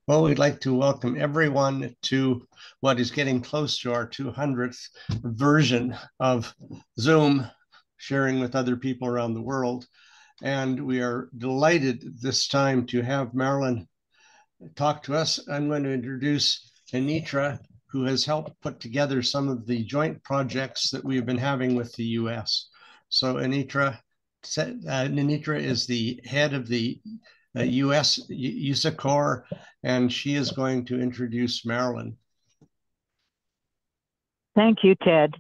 Well, we'd like to welcome everyone to what is getting close to our 200th version of Zoom, sharing with other people around the world. And we are delighted this time to have Marilyn talk to us. I'm going to introduce Anitra, who has helped put together some of the joint projects that we've been having with the US. So Anitra is the head of the US USACOR, and she is going to introduce Marilyn. Thank you, Ted.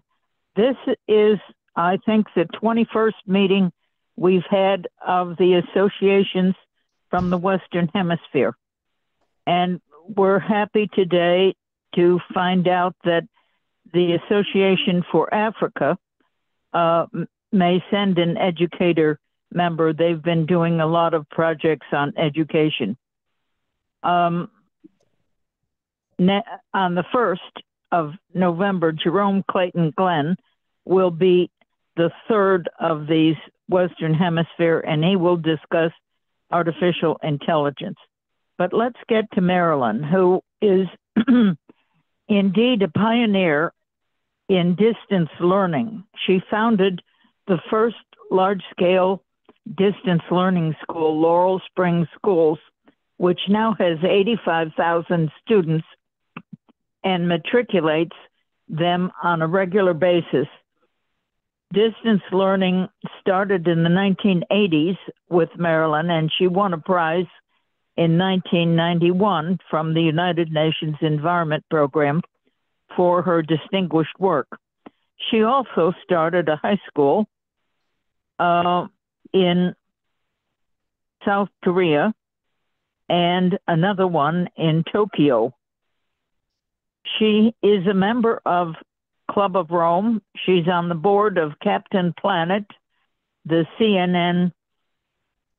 This is, I think, the 21st meeting we've had of the associations from the Western Hemisphere. And we're happy today to find out that the Association for Africa may send an educator member. They've been doing a lot of projects on education. On the 1st of November, Jerome Clayton Glenn will be the third of these Western Hemisphere, and he will discuss artificial intelligence. But let's get to Marilyn, who is indeed a pioneer in distance learning. She founded the first large-scale distance learning school, Laurel Springs Schools, which now has 85,000 students and matriculates them on a regular basis. Distance learning started in the 1980s with Marilyn, and she won a prize in 1991 from the United Nations Environment Program for her distinguished work. She also started a high school in South Korea and another one in Tokyo. She is a member of Club of Rome. She's on the board of Captain Planet, the CNN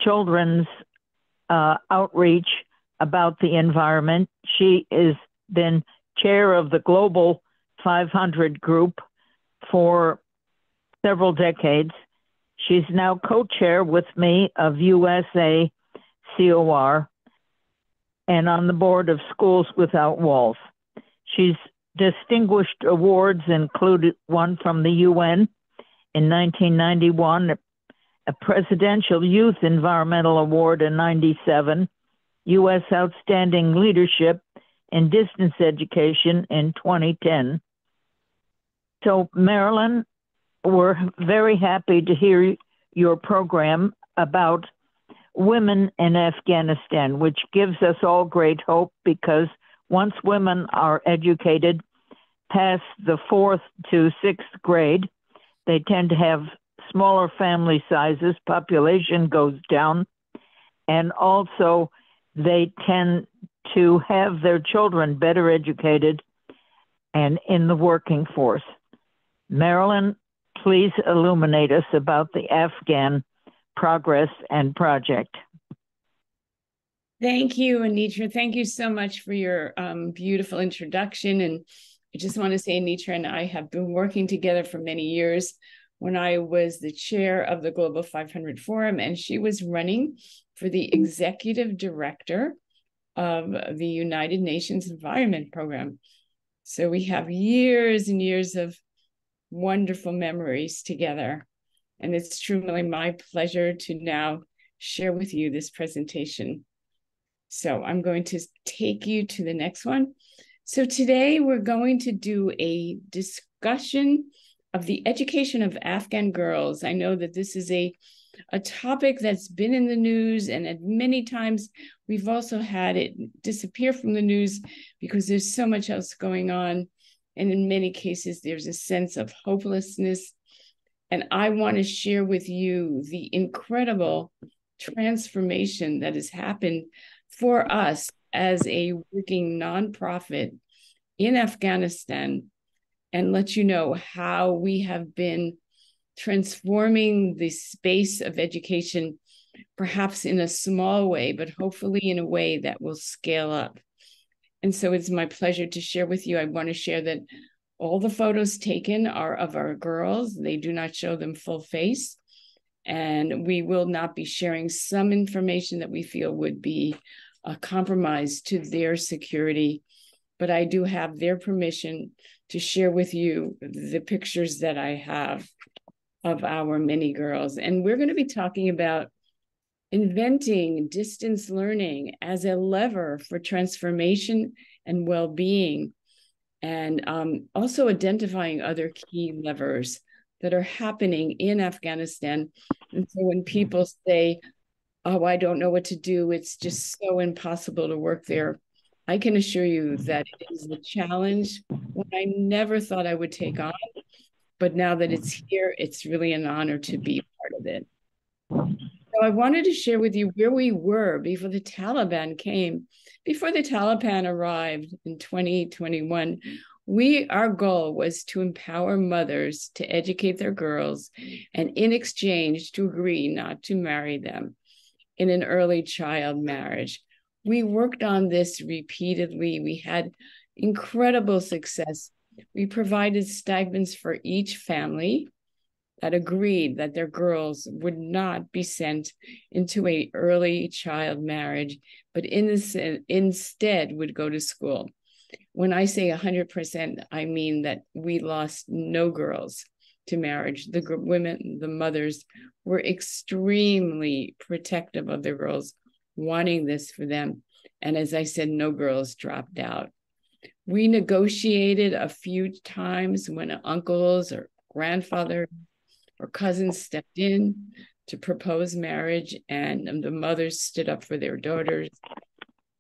children's outreach about the environment. She has been chair of the Global 500 group for several decades. She's now co-chair with me of USA COR and on the board of Schools Without Walls. She's distinguished awards included one from the UN in 1991, a Presidential Youth Environmental Award in 97, U.S. Outstanding Leadership in Distance Education in 2010. So, Marilyn, we're very happy to hear your program about women in Afghanistan, which gives us all great hope because once women are educated past the 4th to 6th grade, they tend to have smaller family sizes, population goes down, and also they tend to have their children better educated and in the working force. Marilyn, please illuminate us about the Afghan progress and project. Thank you, Anitra. Thank you so much for your beautiful introduction. And I just want to say, Anitra and I have been working together for many years when I was the chair of the Global 500 Forum, and she was running for the executive director of the United Nations Environment Program. So we have years and years of wonderful memories together. And it's truly my pleasure to now share with you this presentation. So I'm going to take you to the next one. So today we're going to do a discussion of the education of Afghan girls. I know that this is a topic that's been in the news, and at many times we've also had it disappear from the news because there's so much else going on. And in many cases, there's a sense of hopelessness. And I want to share with you the incredible transformation that has happened for us as a working nonprofit in Afghanistan, and let you know how we have been transforming the space of education, perhaps in a small way, but hopefully in a way that will scale up. And so it's my pleasure to share with you. I want to share that all the photos taken are of our girls. They do not show them full face. And we will not be sharing some information that we feel would be a compromise to their security. But I do have their permission to share with you the pictures that I have of our many girls. And we're going to be talking about inventing distance learning as a lever for transformation and well-being, and also identifying other key levers that are happening in Afghanistan. And so when people say, oh, I don't know what to do, it's just so impossible to work there, I can assure you that it is a challenge what I never thought I would take on. But now that it's here, it's really an honor to be part of it. So I wanted to share with you where we were before the Taliban came. Before the Taliban arrived in 2021, our goal was to empower mothers to educate their girls, and in exchange to agree not to marry them in an early child marriage. We worked on this repeatedly. We had incredible success. We provided stipends for each family that agreed that their girls would not be sent into an early child marriage, but instead would go to school. When I say 100%, I mean that we lost no girls to marriage. The women, the mothers, were extremely protective of their girls, wanting this for them. And as I said, no girls dropped out. We negotiated a few times when uncles or grandfather or cousins stepped in to propose marriage, and the mothers stood up for their daughters.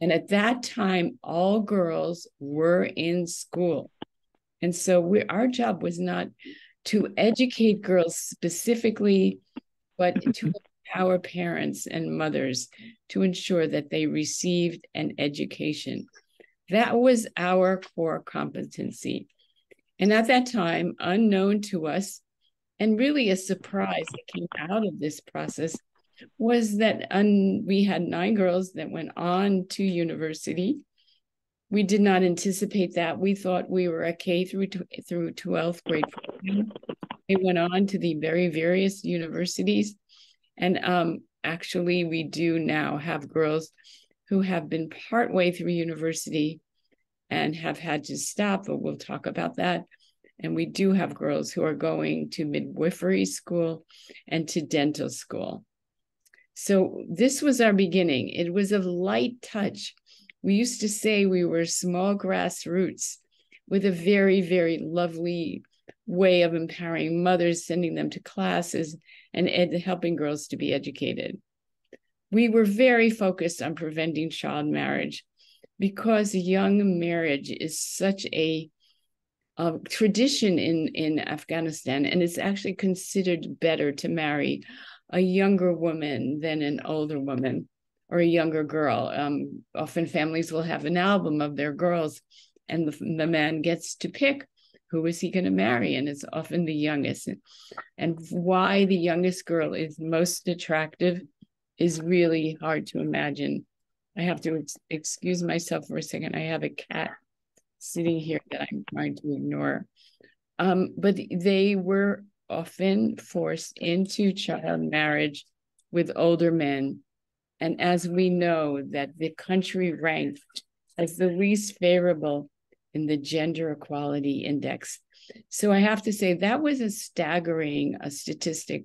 And at that time, all girls were in school. And so our job was not to educate girls specifically, but to empower parents and mothers to ensure that they received an education. That was our core competency. And at that time, unknown to us, and really a surprise that came out of this process, was that we had 9 girls that went on to university. We did not anticipate that. We thought we were a K through 12th grade program. They went on to the very various universities. And actually, we do now have girls who have been partway through university and have had to stop, but we'll talk about that. And we do have girls who are going to midwifery school and to dental school. So this was our beginning. It was a light touch. We used to say we were small grassroots with a very, very lovely way of empowering mothers, sending them to classes and helping girls to be educated. We were very focused on preventing child marriage because young marriage is such a tradition in Afghanistan, and it's actually considered better to marry a younger woman than an older woman or a younger girl. Often families will have an album of their girls, and the man gets to pick who is he going to marry, and it's often the youngest. And why the youngest girl is most attractive is really hard to imagine. I have to excuse myself for a second. I have a cat sitting here that I'm trying to ignore. But they were often forced into child marriage with older men. And as we know, that the country ranked as the least favorable in the Gender Equality Index. So I have to say that was a staggering statistic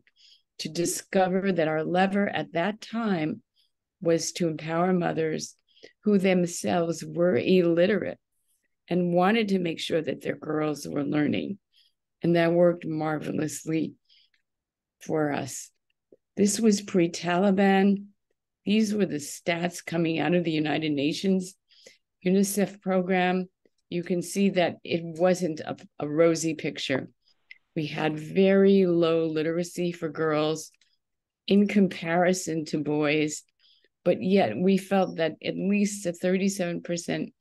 to discover that our lever at that time was to empower mothers who themselves were illiterate and wanted to make sure that their girls were learning. And that worked marvelously for us. This was pre-Taliban. These were the stats coming out of the United Nations UNICEF program. You can see that it wasn't a rosy picture. We had very low literacy for girls in comparison to boys, but yet we felt that at least 37%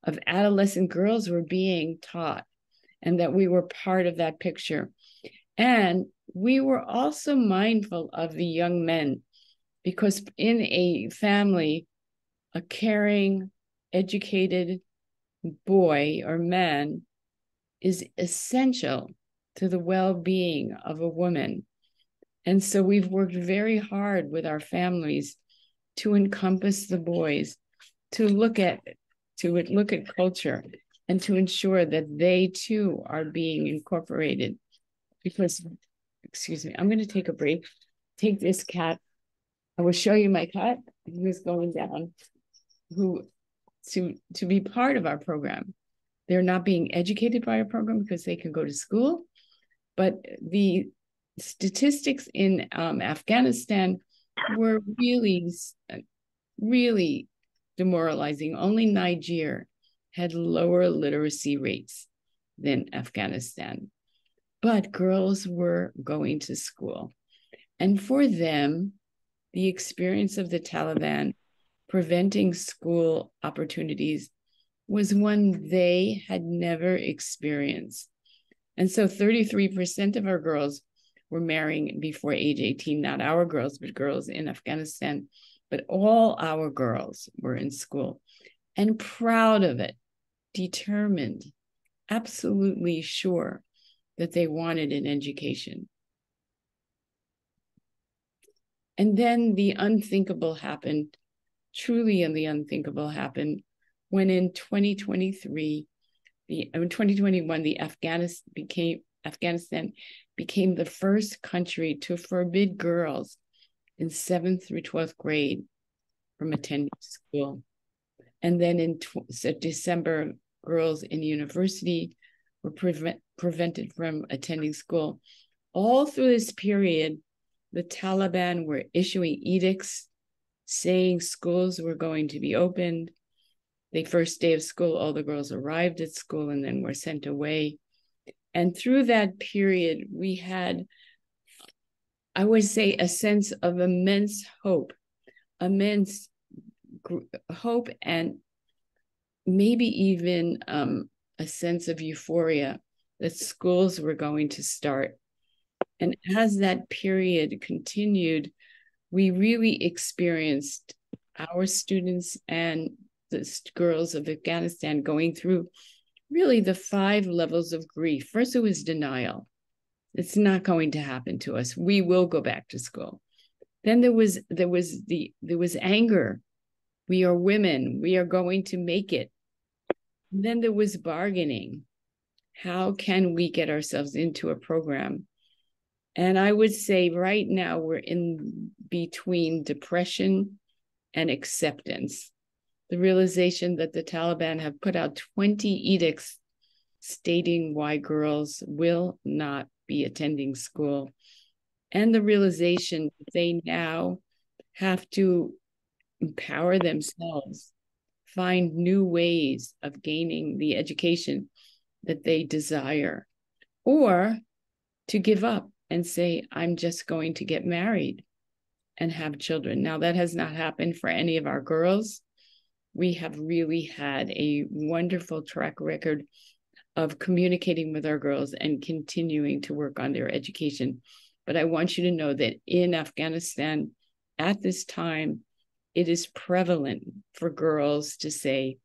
of adolescent girls were being taught, and that we were part of that picture. And we were also mindful of the young men, because in a family, a caring, educated boy or man is essential to the well-being of a woman. And so we've worked very hard with our families to encompass the boys to look at culture and to ensure that they too are being incorporated. Because, excuse me, I'm going to take a break. Take this cat. I will show you my cat who's going down, to be part of our program. They're not being educated by our program because they can go to school, but the statistics in Afghanistan were really, really demoralizing. Only Niger had lower literacy rates than Afghanistan, but girls were going to school. And for them, the experience of the Taliban preventing school opportunities was one they had never experienced. And so 33% of our girls were marrying before age 18, not our girls, but girls in Afghanistan. But all our girls were in school and proud of it, determined, absolutely sure that they wanted an education. And then the unthinkable happened, truly the unthinkable happened, when in 2021, Afghanistan became the first country to forbid girls in 7th through 12th grade from attending school. And then in December, girls in university were prevented from attending school. All through this period, the Taliban were issuing edicts saying schools were going to be opened. The first day of school, all the girls arrived at school and then were sent away. And through that period, we had, I would say, a sense of immense hope and maybe even a sense of euphoria that schools were going to start. And as that period continued, we really experienced our students and the girls of Afghanistan going through really the 5 levels of grief. First, it was denial. It's not going to happen to us. We will go back to school. Then there was anger. We are women. We are going to make it. And then there was bargaining. How can we get ourselves into a program? And I would say right now we're in between depression and acceptance. The realization that the Taliban have put out 20 edicts stating why girls will not be attending school. And the realization that they now have to empower themselves, find new ways of gaining the education that they desire, or to give up and say, I'm just going to get married and have children. Now, that has not happened for any of our girls. We have really had a wonderful track record of communicating with our girls and continuing to work on their education. But I want you to know that in Afghanistan, at this time, it is prevalent for girls to say,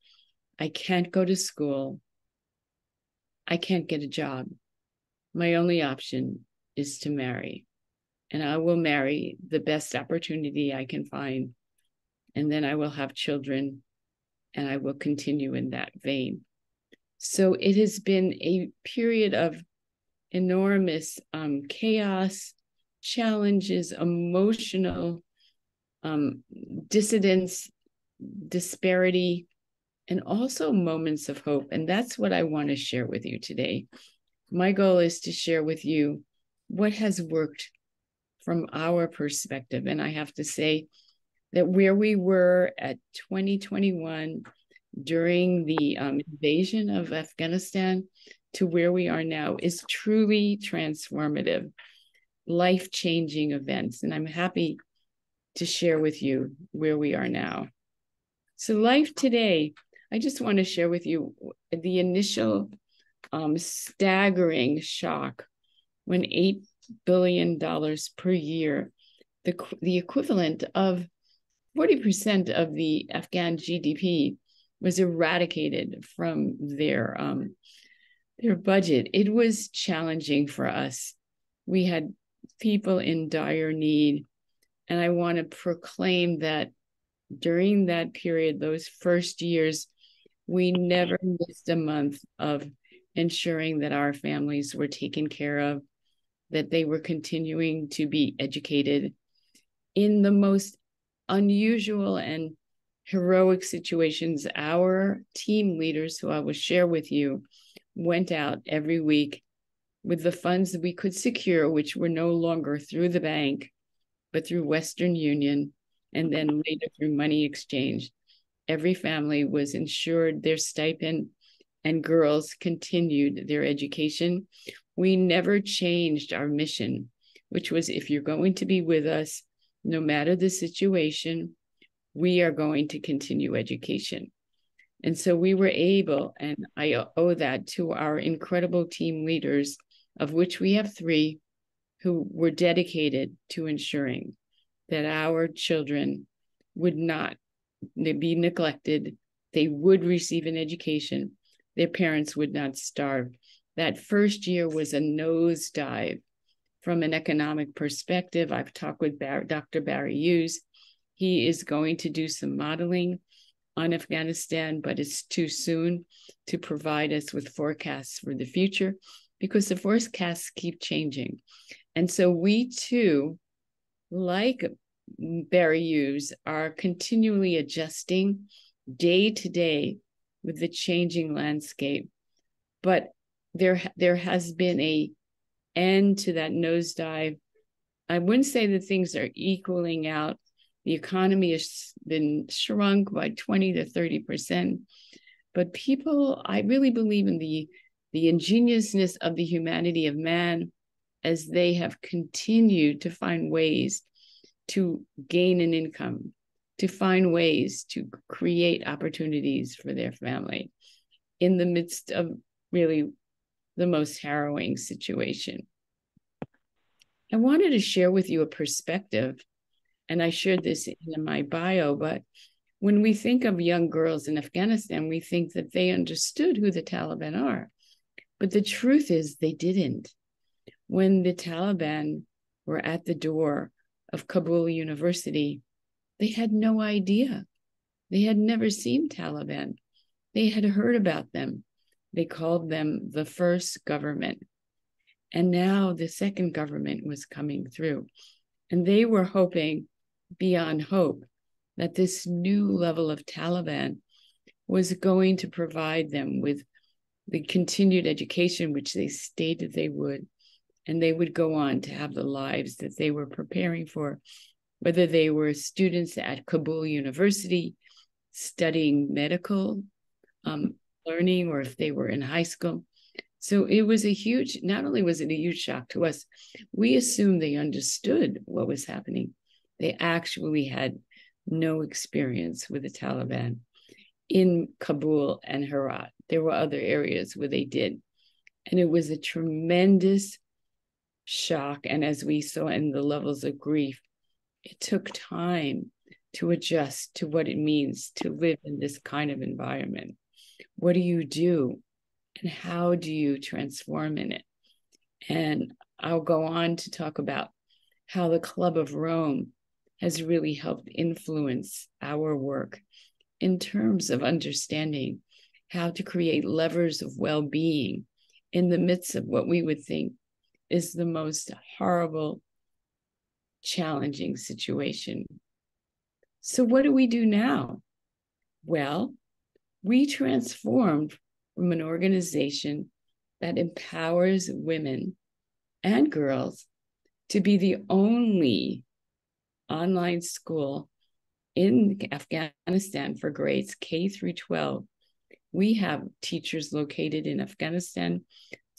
I can't go to school. I can't get a job. My only option is to marry. And I will marry the best opportunity I can find. And then I will have children and I will continue in that vein. So it has been a period of enormous chaos, challenges, emotional dissidence, disparity, and also moments of hope. And that's what I want to share with you today. My goal is to share with you what has worked from our perspective. And I have to say that where we were at 2021 during the invasion of Afghanistan to where we are now is truly transformative, life-changing events. And I'm happy to share with you where we are now. So life today, I just want to share with you the initial staggering shock when $8 billion per year, the equivalent of 40% of the Afghan GDP, was eradicated from their budget. It was challenging for us. We had people in dire need. And I want to proclaim that during that period, those first years, we never missed a month of ensuring that our families were taken care of, that they were continuing to be educated in the most unusual and heroic situations. Our team leaders, who I will share with you, went out every week with the funds that we could secure, which were no longer through the bank, but through Western Union, and then later through money exchange. Every family was insured their stipend, and girls continued their education. We never changed our mission, which was, if you're going to be with us, no matter the situation, we are going to continue education. And so we were able, and I owe that to our incredible team leaders, of which we have 3, who were dedicated to ensuring that our children would not be neglected. They would receive an education. Their parents would not starve. That first year was a nosedive from an economic perspective. I've talked with Dr. Barry Hughes. He is going to do some modeling on Afghanistan, but it's too soon to provide us with forecasts for the future because the forecasts keep changing. And so we too, like Barry Hughes, are continually adjusting day to day with the changing landscape. But there has been an end to that nosedive. I wouldn't say that things are equaling out. The economy has been shrunk by 20 to 30%. But people, I really believe in the ingenuousness of the humanity of man as they have continued to find ways to gain an income, to find ways to create opportunities for their family in the midst of really the most harrowing situation. I wanted to share with you a perspective, and I shared this in my bio, but when we think of young girls in Afghanistan, we think that they understood who the Taliban are. But the truth is they didn't. When the Taliban were at the door of Kabul University, they had no idea. They had never seen Taliban. They had heard about them. They called them the first government. And now the second government was coming through. And they were hoping beyond hope that this new level of Taliban was going to provide them with the continued education, which they stated they would. And they would go on to have the lives that they were preparing for, whether they were students at Kabul University studying medical learning, or if they were in high school. So it was a huge, not only was it a huge shock to us, we assumed they understood what was happening. They actually had no experience with the Taliban in Kabul and Herat. There were other areas where they did. And it was a tremendous shock. And as we saw in the levels of grief, it took time to adjust to what it means to live in this kind of environment. What do you do? And how do you transform in it? And I'll go on to talk about how the Club of Rome has really helped influence our work in terms of understanding how to create levers of well-being in the midst of what we would think is the most horrible, challenging situation. So what do we do now? Well, we transformed from an organization that empowers women and girls to be the only online school in Afghanistan for grades K through 12. We have teachers located in Afghanistan,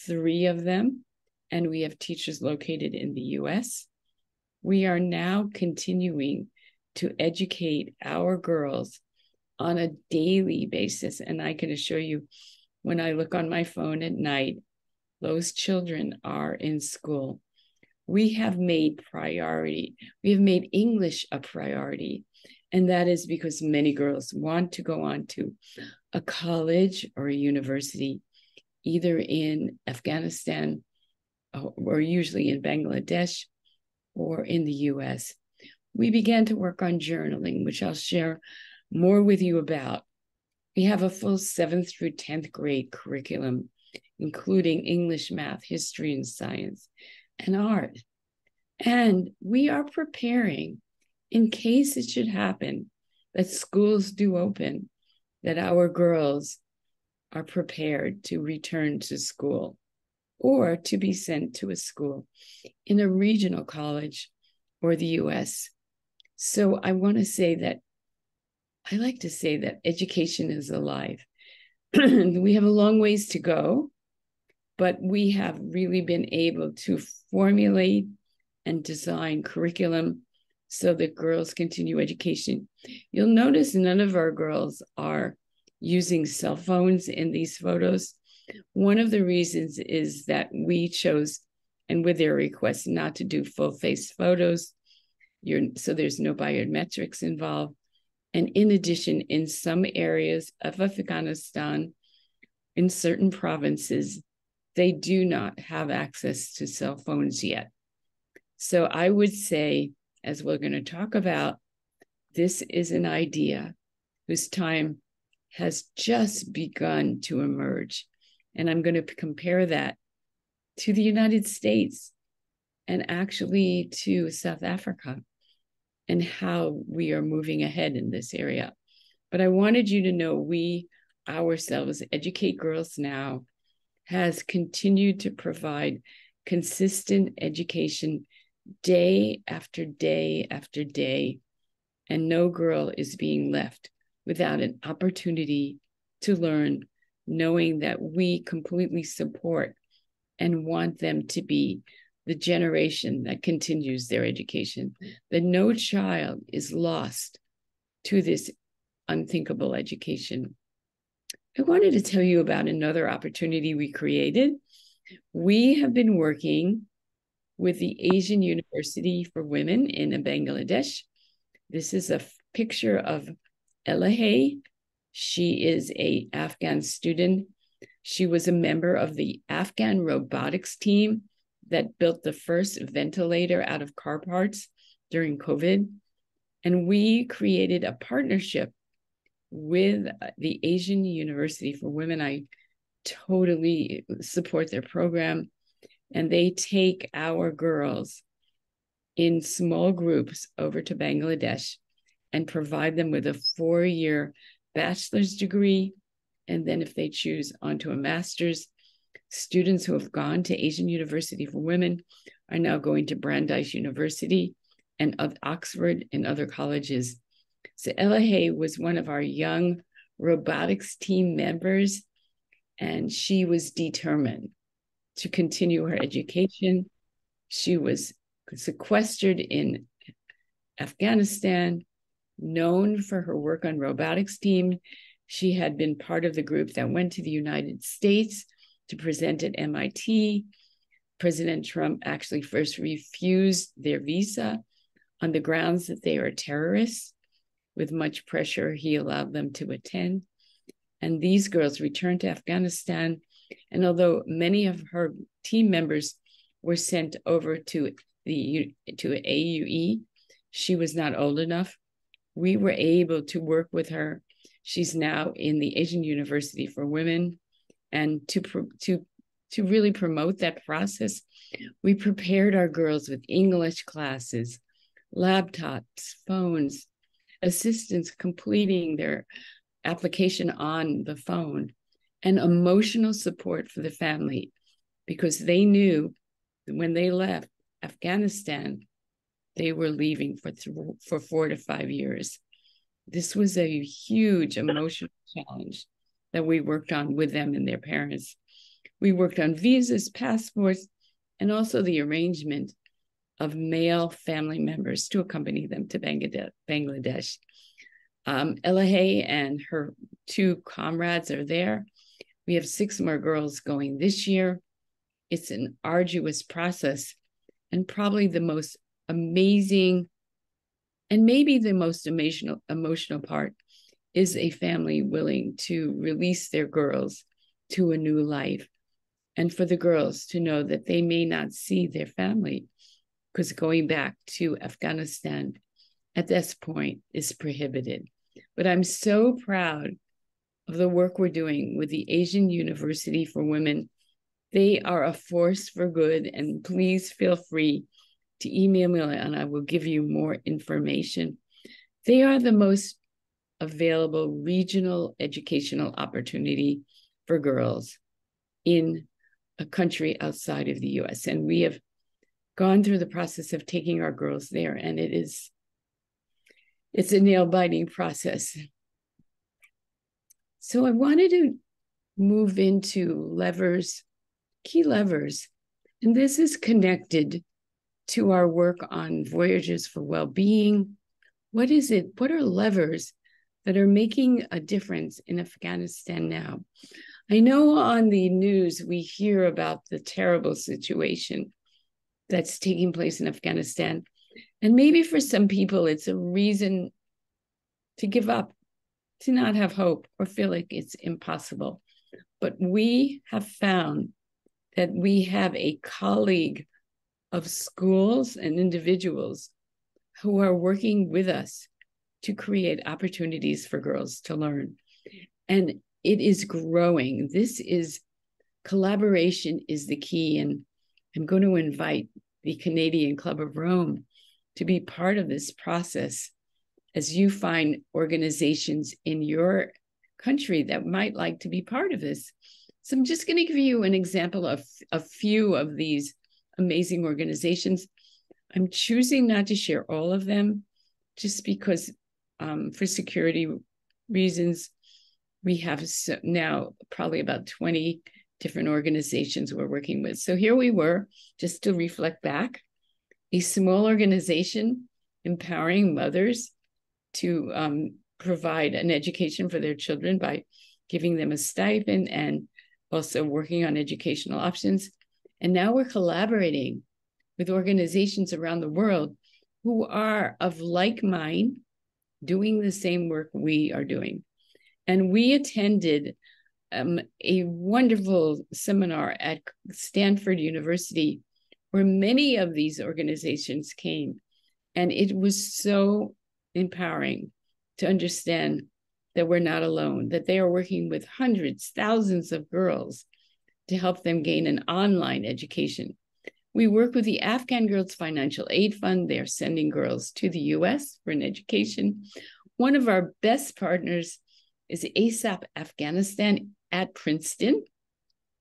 3 of them, and we have teachers located in the US. We are now continuing to educate our girls on a daily basis. And I can assure you, when I look on my phone at night, those children are in school. We have made English a priority. And that is because many girls want to go on to a college or a university, either in Afghanistan or usually in Bangladesh or in the US. we began to work on journaling, which I'll share more with you about. We have a full 7th through 10th grade curriculum, including English, math, history, and science, and art. And we are preparing, in case it should happen that schools do open, that our girls are prepared to return to school or to be sent to a school in a regional college or the US. So I want to say that, I like to say that education is alive. We have a long ways to go, but we have really been able to formulate and design curriculum so that girls continue education. You'll notice none of our girls are using cell phones in these photos. One of the reasons is that we chose, and with their request, not to do full face photos. So there's no biometrics involved. And in addition, in some areas of Afghanistan, in certain provinces, they do not have access to cell phones yet. So I would say, as we're going to talk about, this is an idea whose time has just begun to emerge. And I'm going to compare that to the United States and actually to South Africa and how we are moving ahead in this area. But I wanted you to know we ourselves, Educate Girls Now, has continued to provide consistent education day after day after day, and no girl is being left without an opportunity to learn, knowing that we completely support and want them to be the generation that continues their education, that no child is lost to this unthinkable education. I wanted to tell you about another opportunity we created. We have been working with the Asian University for Women in Bangladesh. This is a picture of Elahe. She is an Afghan student. She was a member of the Afghan robotics team that built the first ventilator out of car parts during COVID. And we created a partnership with the Asian University for Women. I totally support their program. And they take our girls in small groups over to Bangladesh and provide them with a 4-year bachelor's degree. And then if they choose onto a master's, students who have gone to Asian University for Women are now going to Brandeis University and Oxford and other colleges. So Elahe was one of our young robotics team members, and she was determined to continue her education. She was sequestered in Afghanistan, known for her work on robotics team. She had been part of the group that went to the United States to present at MIT. President Trump actually first refused their visa on the grounds that they are terrorists. With much pressure, he allowed them to attend. And these girls returned to Afghanistan. And although many of her team members were sent over to AUE, she was not old enough. We were able to work with her. She's now in the Asian University for Women. And to really promote that process, we prepared our girls with English classes, laptops, phones, assistants completing their application on the phone, and emotional support for the family, because they knew that when they left Afghanistan, they were leaving for 4 to 5 years. This was a huge emotional challenge that we worked on with them and their parents. We worked on visas, passports, and also the arrangement of male family members to accompany them to Bangladesh. Elahe and her 2 comrades are there. We have 6 more girls going this year. It's an arduous process, and probably the most amazing and maybe the most emotional part is a family willing to release their girls to a new life. And for the girls to know that they may not see their family, because going back to Afghanistan at this point is prohibited. But I'm so proud of the work we're doing with the Asian University for Women. They are a force for good, and please feel free to email me and I will give you more information. They are the most available regional educational opportunity for girls in a country outside of the US. And we have gone through the process of taking our girls there, and it's a nail-biting process. So I wanted to move into levers, key levers, and this is connected to our work on Voyages for Well-Being. What is it? What are levers that are making a difference in Afghanistan now? I know on the news we hear about the terrible situation that's taking place in Afghanistan. And maybe for some people, it's a reason to give up, to not have hope, or feel like it's impossible. But we have found that we have a colleague of schools and individuals who are working with us to create opportunities for girls to learn. And it is growing. Collaboration is the key. And I'm going to invite the Canadian Club of Rome to be part of this process as you find organizations in your country that might like to be part of this. So I'm just going to give you an example of a few of these amazing organizations. I'm choosing not to share all of them just because for security reasons, we have now probably about 20 different organizations we're working with. So here we were, just to reflect back, a small organization empowering mothers to provide an education for their children by giving them a stipend and also working on educational options. And now we're collaborating with organizations around the world who are of like mind, doing the same work we are doing. And we attended a wonderful seminar at Stanford University where many of these organizations came. And it was so empowering to understand that we're not alone, that they are working with hundreds, thousands of girls to help them gain an online education. We work with the Afghan Girls Financial Aid Fund. They're sending girls to the US for an education. One of our best partners is ASAP Afghanistan at Princeton,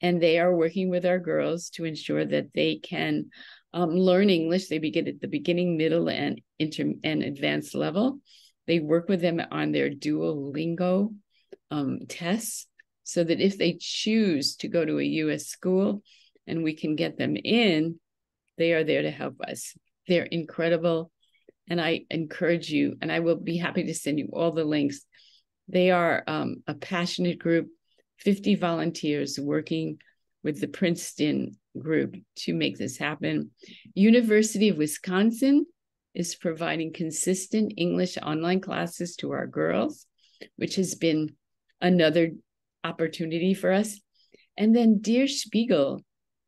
and they are working with our girls to ensure that they can learn English. They begin at the beginning, middle, and advanced level. They work with them on their Duolingo tests so that if they choose to go to a US school and we can get them in, they are there to help us. They're incredible. And I encourage you, and I will be happy to send you all the links. They are a passionate group, 50 volunteers working with the Princeton group to make this happen. University of Wisconsin is providing consistent English online classes to our girls, which has been another opportunity for us. And then Der Spiegel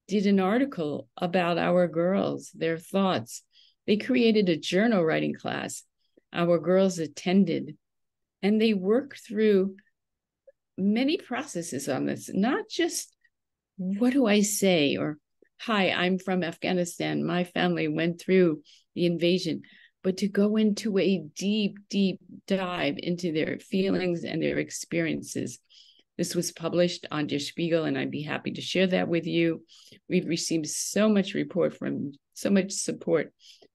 did an article about our girls, their thoughts. They created a journal writing class. Our girls attended, and they worked through many processes on this, not just what do I say, or hi, I'm from Afghanistan, my family went through the invasion, but to go into a deep, deep dive into their feelings and their experiences. This was published on Der Spiegel, and I'd be happy to share that with you. We've received so much support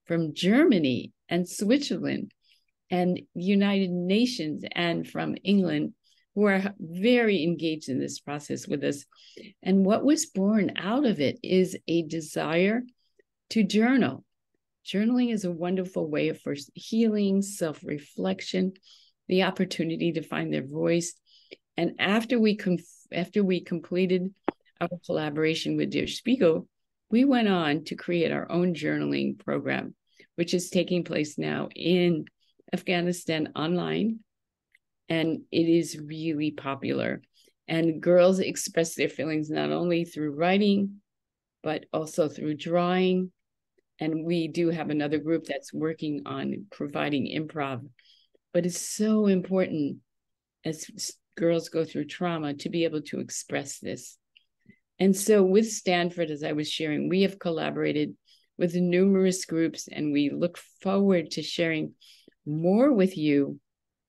from Germany and Switzerland and United Nations and from England, who are very engaged in this process with us. And what was born out of it is a desire to journal. Journaling is a wonderful way for healing, self-reflection, the opportunity to find their voice. And after we completed our collaboration with Der Spiegel, we went on to create our own journaling program, which is taking place now in Afghanistan online. And it is really popular. And girls express their feelings not only through writing, but also through drawing And we do have another group that's working on providing improv. But it's so important as girls go through trauma to be able to express this. And so with Stanford, as I was sharing, we have collaborated with numerous groups, and we look forward to sharing more with you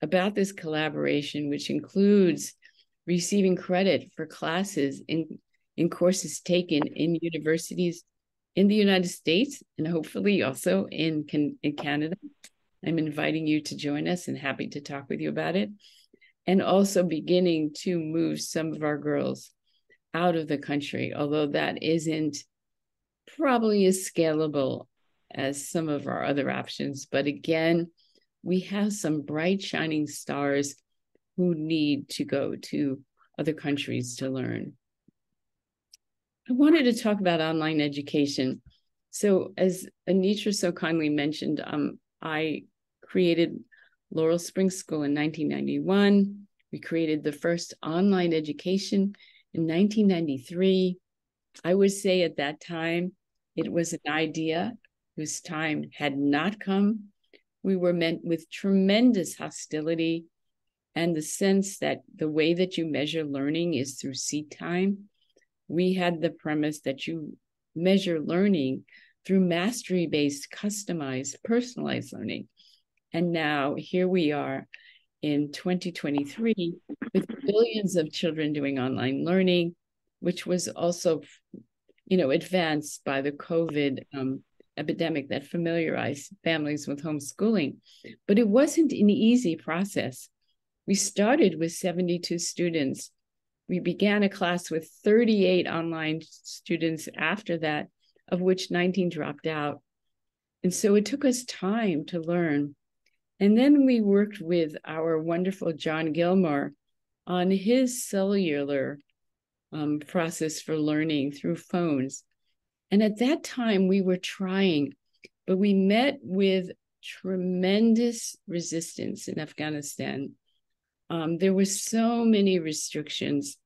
about this collaboration, which includes receiving credit for classes in courses taken in universities in the United States and hopefully also in Canada. I'm inviting you to join us and happy to talk with you about it. And also beginning to move some of our girls out of the country, although that isn't probably as scalable as some of our other options. But again, we have some bright, shining stars who need to go to other countries to learn. I wanted to talk about online education. So as Anitra so kindly mentioned, I created Laurel Springs School in 1991. We created the first online education in 1993. I would say at that time, it was an idea whose time had not come. We were met with tremendous hostility and the sense that the way that you measure learning is through seat time. We had the premise that you measure learning through mastery-based, customized, personalized learning. And now here we are in 2023 with billions of children doing online learning, which was also, advanced by the COVID epidemic that familiarized families with homeschooling. But it wasn't an easy process. We started with 72 students. We began a class with 38 online students after that, of which 19 dropped out. And so it took us time to learn. And then we worked with our wonderful John Gilmore on his cellular process for learning through phones. And at that time, we were trying, but we met with tremendous resistance in Afghanistan. There were so many restrictions.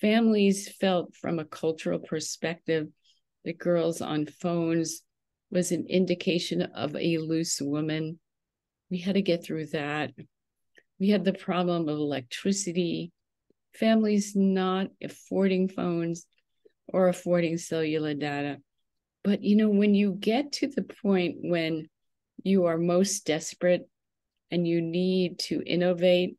Families felt from a cultural perspective that girls on phones was an indication of a loose woman. We had to get through that. We had the problem of electricity, families not affording phones or affording cellular data. But, when you get to the point when you are most desperate and you need to innovate,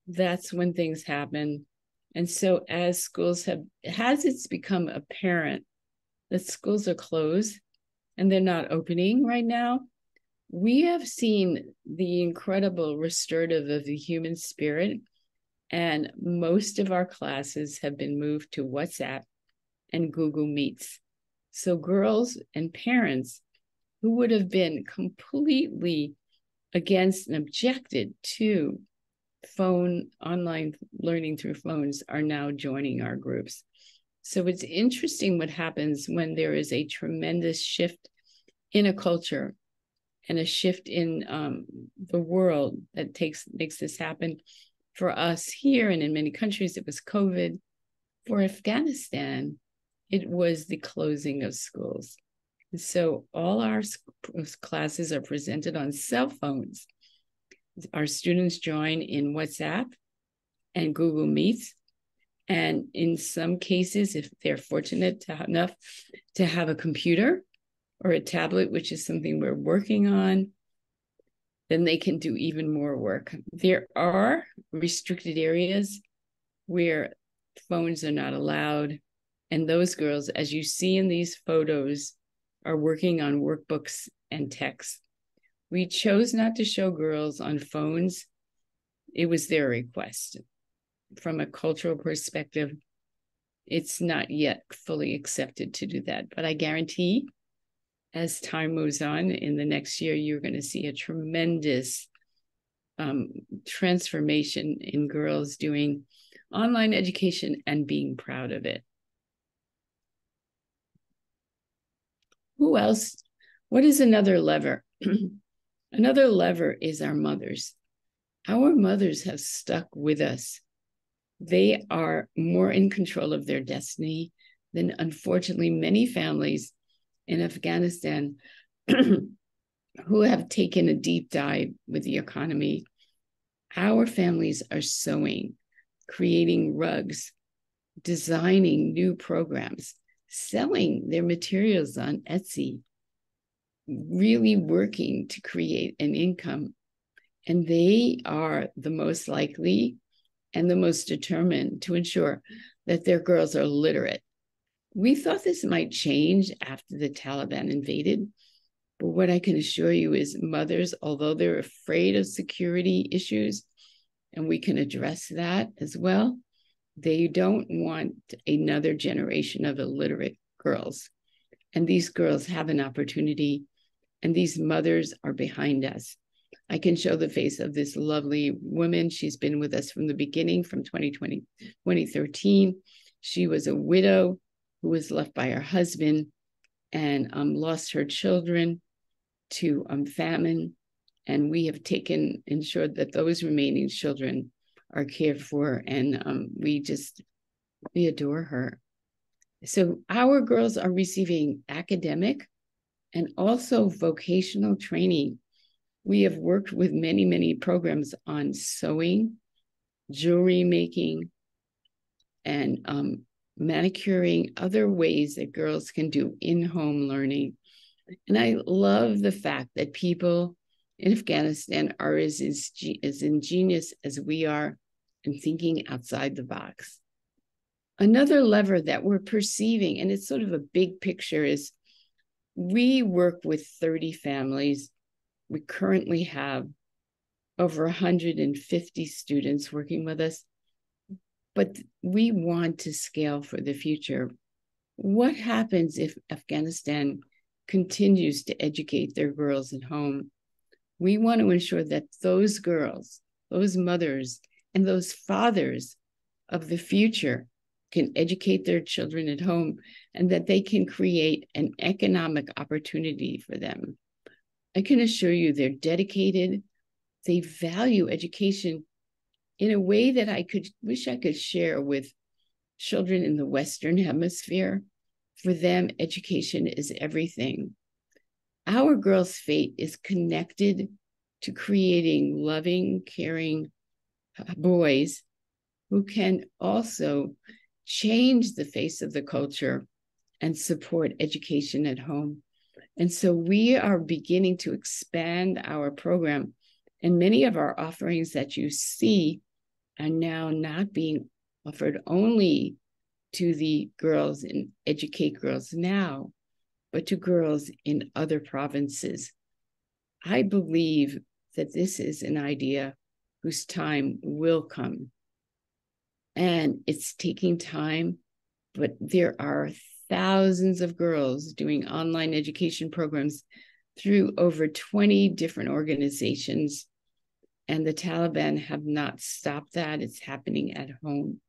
that's when things happen. And so as it's become apparent that schools are closed and they're not opening right now, we have seen the incredible restorative of the human spirit, and most of our classes have been moved to WhatsApp and Google Meets. So girls and parents who would have been completely against and objected to online learning through phones are now joining our groups. So it's interesting what happens when there is a tremendous shift in a culture and a shift in the world that makes this happen. For us here and in many countries, it was COVID. For Afghanistan, it was the closing of schools. And so all our classes are presented on cell phones. Our students join in WhatsApp and Google Meets. And in some cases, if they're fortunate enough to have a computer or a tablet, which is something we're working on, then they can do even more work. There are restricted areas where phones are not allowed. And those girls, as you see in these photos, are working on workbooks and texts. We chose not to show girls on phones. It was their request. From a cultural perspective, it's not yet fully accepted to do that. But I guarantee as time moves on in the next year, you're going to see a tremendous transformation in girls doing online education and being proud of it. Who else? What is another lever? Another lever is our mothers. Our mothers have stuck with us. They are more in control of their destiny than, unfortunately, many families in Afghanistan who have taken a deep dive with the economy. Our families are sewing, creating rugs, designing new programs, selling their materials on Etsy, really working to create an income. And they are the most likely and the most determined to ensure that their girls are literate. We thought this might change after the Taliban invaded, but what I can assure you is mothers, although they're afraid of security issues, and we can address that as well, they don't want another generation of illiterate girls. And these girls have an opportunity, and these mothers are behind us. I can show the face of this lovely woman. She's been with us from the beginning, from 2013. She was a widow who was left by her husband and lost her children to famine. And we have ensured that those remaining children are cared for, and we adore her. So our girls are receiving academic and also vocational training. We have worked with many, many programs on sewing, jewelry making, and manicuring, other ways that girls can do in-home learning. And I love the fact that people in Afghanistan are as ingenious as we are in thinking outside the box. Another lever that we're perceiving, and it's sort of a big picture, is we work with 30 families. We currently have over 150 students working with us, but we want to scale for the future. What happens if Afghanistan continues to educate their girls at home? We want to ensure that those girls, those mothers, and those fathers of the future can educate their children at home, and that they can create an economic opportunity for them. I can assure you they're dedicated. They value education in a way that I wish I could share with children in the Western Hemisphere. For them, education is everything. Our girls' fate is connected to creating loving, caring boys who can also change the face of the culture and support education at home. And so we are beginning to expand our program, and many of our offerings that you see are now not being offered only to the girls and Educate Girls Now, but to girls in other provinces. I believe that this is an idea whose time will come. And it's taking time, but there are thousands of girls doing online education programs through over 20 different organizations. And the Taliban have not stopped that. It's happening at home.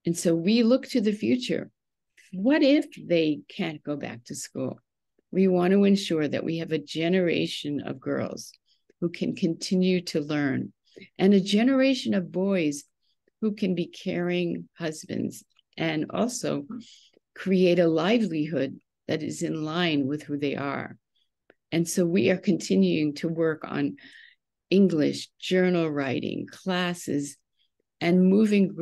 And so we look to the future. What if they can't go back to school? We want to ensure that we have a generation of girls who can continue to learn, and a generation of boys who can be caring husbands and also create a livelihood that is in line with who they are. And so we are continuing to work on English, journal writing, classes, and moving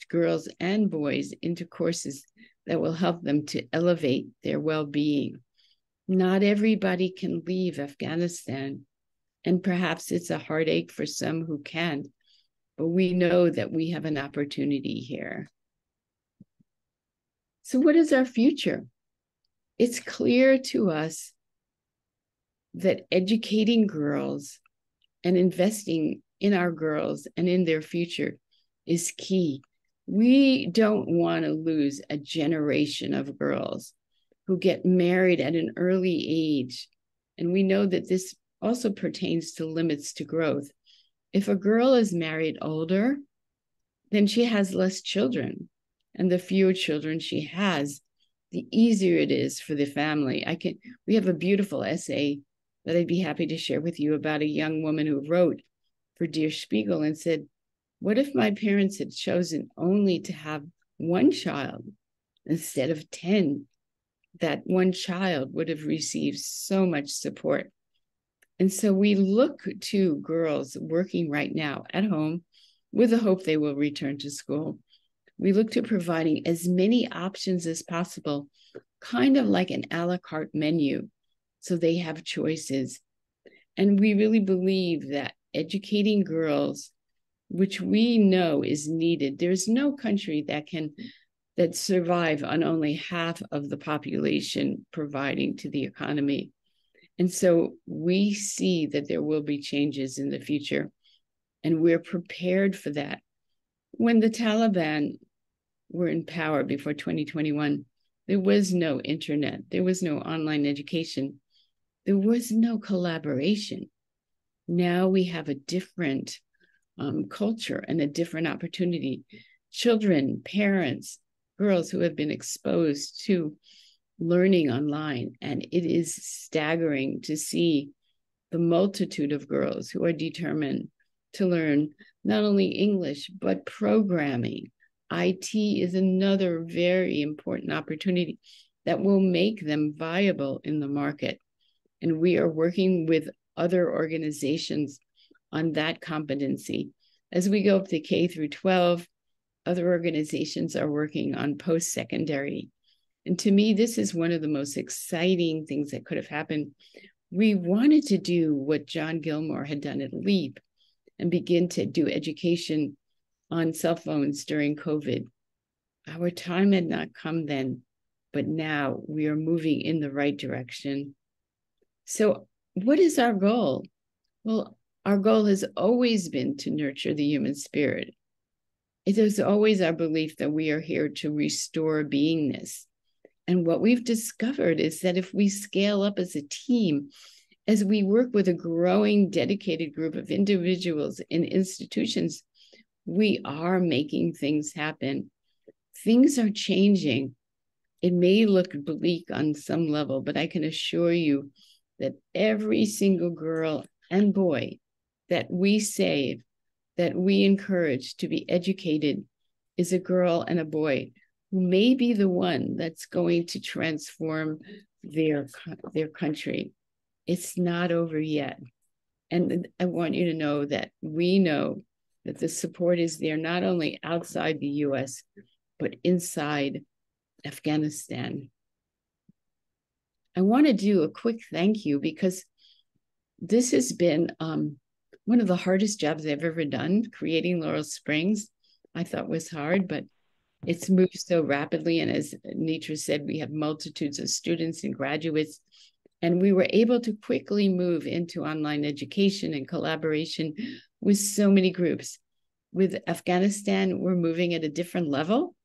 girls and boys into courses that will help them to elevate their well-being. Not everybody can leave Afghanistan, and perhaps it's a heartache for some who can, but we know that we have an opportunity here. So what is our future? It's clear to us that educating girls and investing in our girls and in their future is key. We don't want to lose a generation of girls who get married at an early age. And we know that this also pertains to limits to growth. If a girl is married older, then she has less children. And the fewer children she has, the easier it is for the family. We have a beautiful essay that I'd be happy to share with you about a young woman who wrote for Der Spiegel and said, what if my parents had chosen only to have one child instead of 10? that one child would have received so much support. And so we look to girls working right now at home with the hope they will return to school. We look to providing as many options as possible, kind of like an a la carte menu, so they have choices. And we really believe that educating girls, which we know is needed, there's no country that survive on only half of the population providing to the economy. And so we see that there will be changes in the future, and we're prepared for that. When the Taliban were in power before 2021, there was no internet, there was no online education, there was no collaboration. Now we have a different culture and a different opportunity. Children, parents, girls who have been exposed to learning online, and it is staggering to see the multitude of girls who are determined to learn not only English, but programming. IT is another very important opportunity that will make them viable in the market. And we are working with other organizations on that competency. As we go up to K through 12, other organizations are working on post-secondary. And to me, this is one of the most exciting things that could have happened. We wanted to do what John Gilmore had done at LEAP and begin to do education on cell phones during COVID. Our time had not come then, but now we are moving in the right direction. So what is our goal? Well, our goal has always been to nurture the human spirit. It is always our belief that we are here to restore beingness. And what we've discovered is that if we scale up as a team, as we work with a growing, dedicated group of individuals and institutions, we are making things happen. Things are changing. It may look bleak on some level, but I can assure you that every single girl and boy that we save, that we encourage to be educated, is a girl and a boy who may be the one that's going to transform their country. It's not over yet. And I want you to know that we know that the support is there not only outside the US, but inside Afghanistan. I want to do a quick thank you because this has been one of the hardest jobs I've ever done. Creating Laurel Springs, I thought was hard, but it's moved so rapidly. And as Nitra said, we have multitudes of students and graduates, and we were able to quickly move into online education and collaboration with so many groups. With Afghanistan, we're moving at a different level,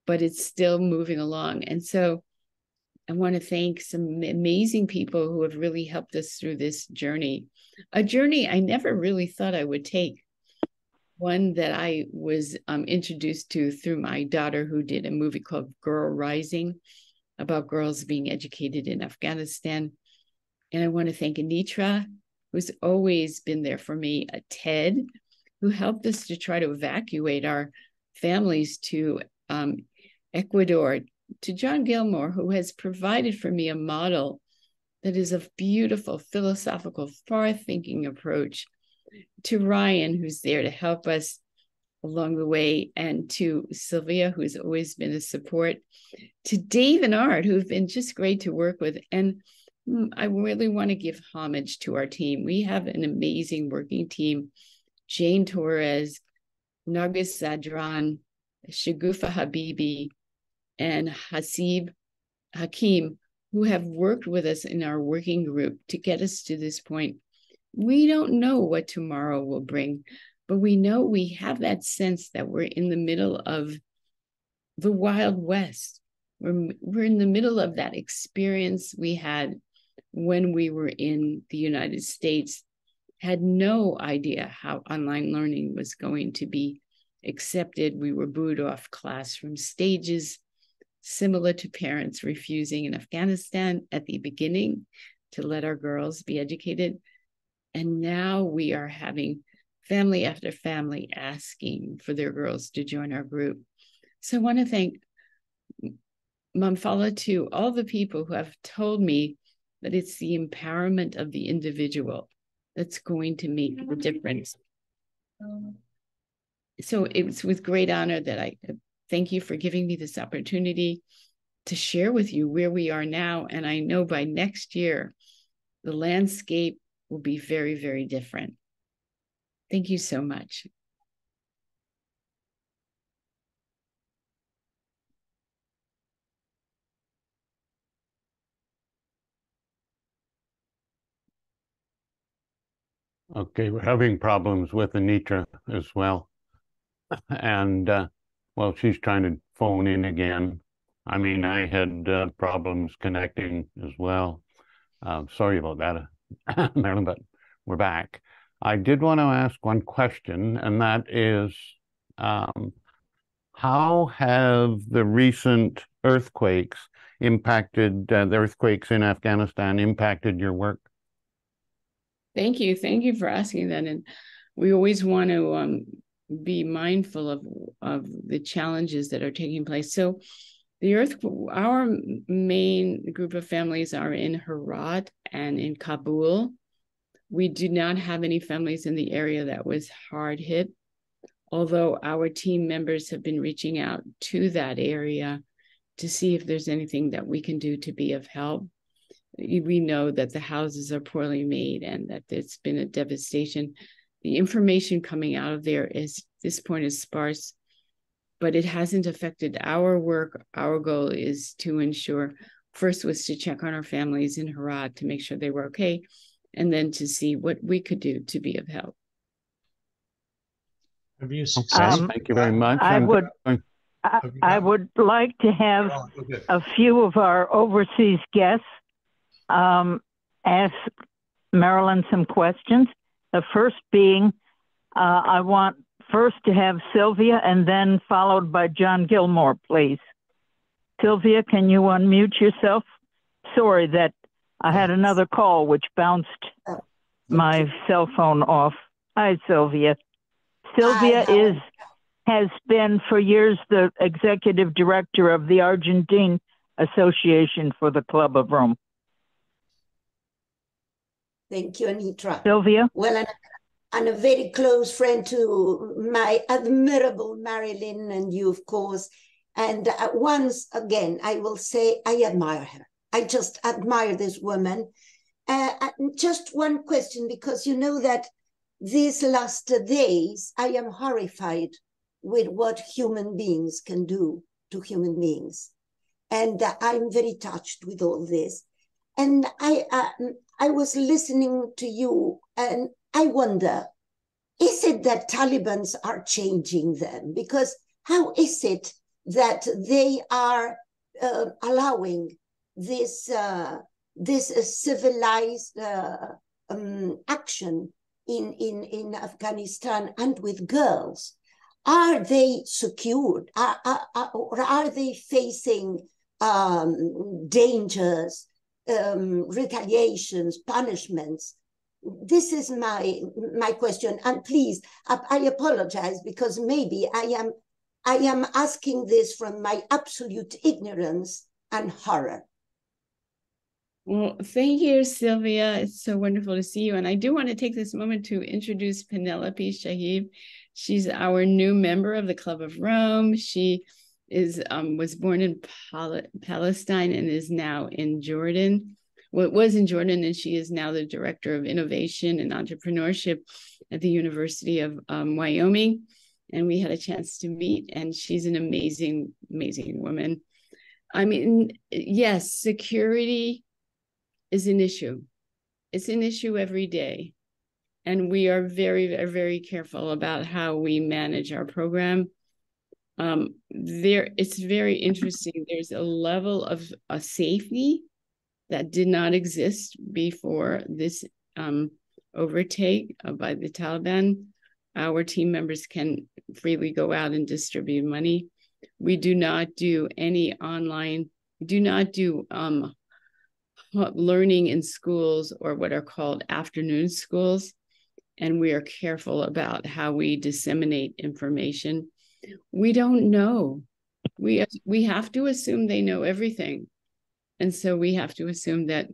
but it's still moving along. And so I want to thank some amazing people who have really helped us through this journey, a journey I never really thought I would take. One that I was introduced to through my daughter, who did a movie called Girl Rising about girls being educated in Afghanistan. And I want to thank Anitra, who's always been there for me, Ted, who helped us to try to evacuate our families to Ecuador, to John Gilmore, who has provided for me a model that is a beautiful, philosophical, far-thinking approach, to Ryan, who's there to help us along the way, and to Sylvia, who's always been a support, to Dave and Art, who've been just great to work with. And I really want to give homage to our team. We have an amazing working team. Jane Torres, Nargis Zadran, Shagufa Habibi, and Hasib Hakim, who have worked with us in our working group to get us to this point. We don't know what tomorrow will bring, but we know we have that sense that we're in the middle of the Wild West. We're in the middle of that experience we had when we were in the United States, had no idea how online learning was going to be accepted. We were booed off classroom stages, similar to parents refusing in Afghanistan at the beginning to let our girls be educated. And now we are having family after family asking for their girls to join our group. So I want to thank Mamfala, to all the people who have told me that it's the empowerment of the individual that's going to make the difference. So it's with great honor that I thank you for giving me this opportunity to share with you where we are now. And I know by next year, the landscape will be very, very different. Thank you so much. Okay, we're having problems with Anitra as well. And, well, she's trying to phone in again. I mean, I had problems connecting as well. Sorry about that, Marilyn, but we're back. I did want to ask one question, and that is, how have the recent earthquakes impacted, the earthquakes in Afghanistan impacted your work? Thank you. Thank you for asking that. And we always want to be mindful of the challenges that are taking place. So our main group of families are in Herat and in Kabul. We do not have any families in the area that was hard hit, although our team members have been reaching out to that area to see if there's anything that we can do to be of help. We know that the houses are poorly made and that there's been a devastation. The information coming out of there is, this point, is sparse, but it hasn't affected our work. Our goal is to ensure, first was to check on our families in Herat to make sure they were okay, and then to see what we could do to be of help. Have you Thank you very much. I would like to have a few of our overseas guests ask Marilyn some questions. The first being, I want first to have Sylvia and then followed by John Gilmore, please. Sylvia, can you unmute yourself? Sorry that I had another call which bounced my cell phone off. Hi, Sylvia. Sylvia has been for years the executive director of the Argentine Association for the Club of Rome. Thank you, Anitra. Sylvia? Well, and a very close friend to my admirable Marilyn and you, of course. And once again, I will say I admire her. I just admire this woman. Just one question, because you know that these last days, I am horrified with what human beings can do to human beings. And I'm very touched with all this. And I was listening to you, and I wonder, is it that Taliban are changing them? Because how is it that they are allowing this civilized action in Afghanistan and with girls? Are they secured? Or are they facing dangers, retaliations, punishments? This is my question. And please, I apologize because maybe I am asking this from my absolute ignorance and horror. Well, thank you, Sylvia. It's so wonderful to see you. And I do want to take this moment to introduce Penelope Shahib. She's our new member of the Club of Rome. She was born in Palestine and is now in Jordan. Well, it was in Jordan, and she is now the Director of Innovation and Entrepreneurship at the University of Wyoming. And we had a chance to meet, and she's an amazing, amazing woman. I mean, yes, security is an issue. It's an issue every day. And we are very, very careful about how we manage our program. It's very interesting. There's a level of safety that did not exist before this overtake by the Taliban. Our team members can freely go out and distribute money. We do not do any online, we do not do learning in schools or what are called afternoon schools. And we are careful about how we disseminate information. We don't know we have to assume they know everything. And so we have to assume that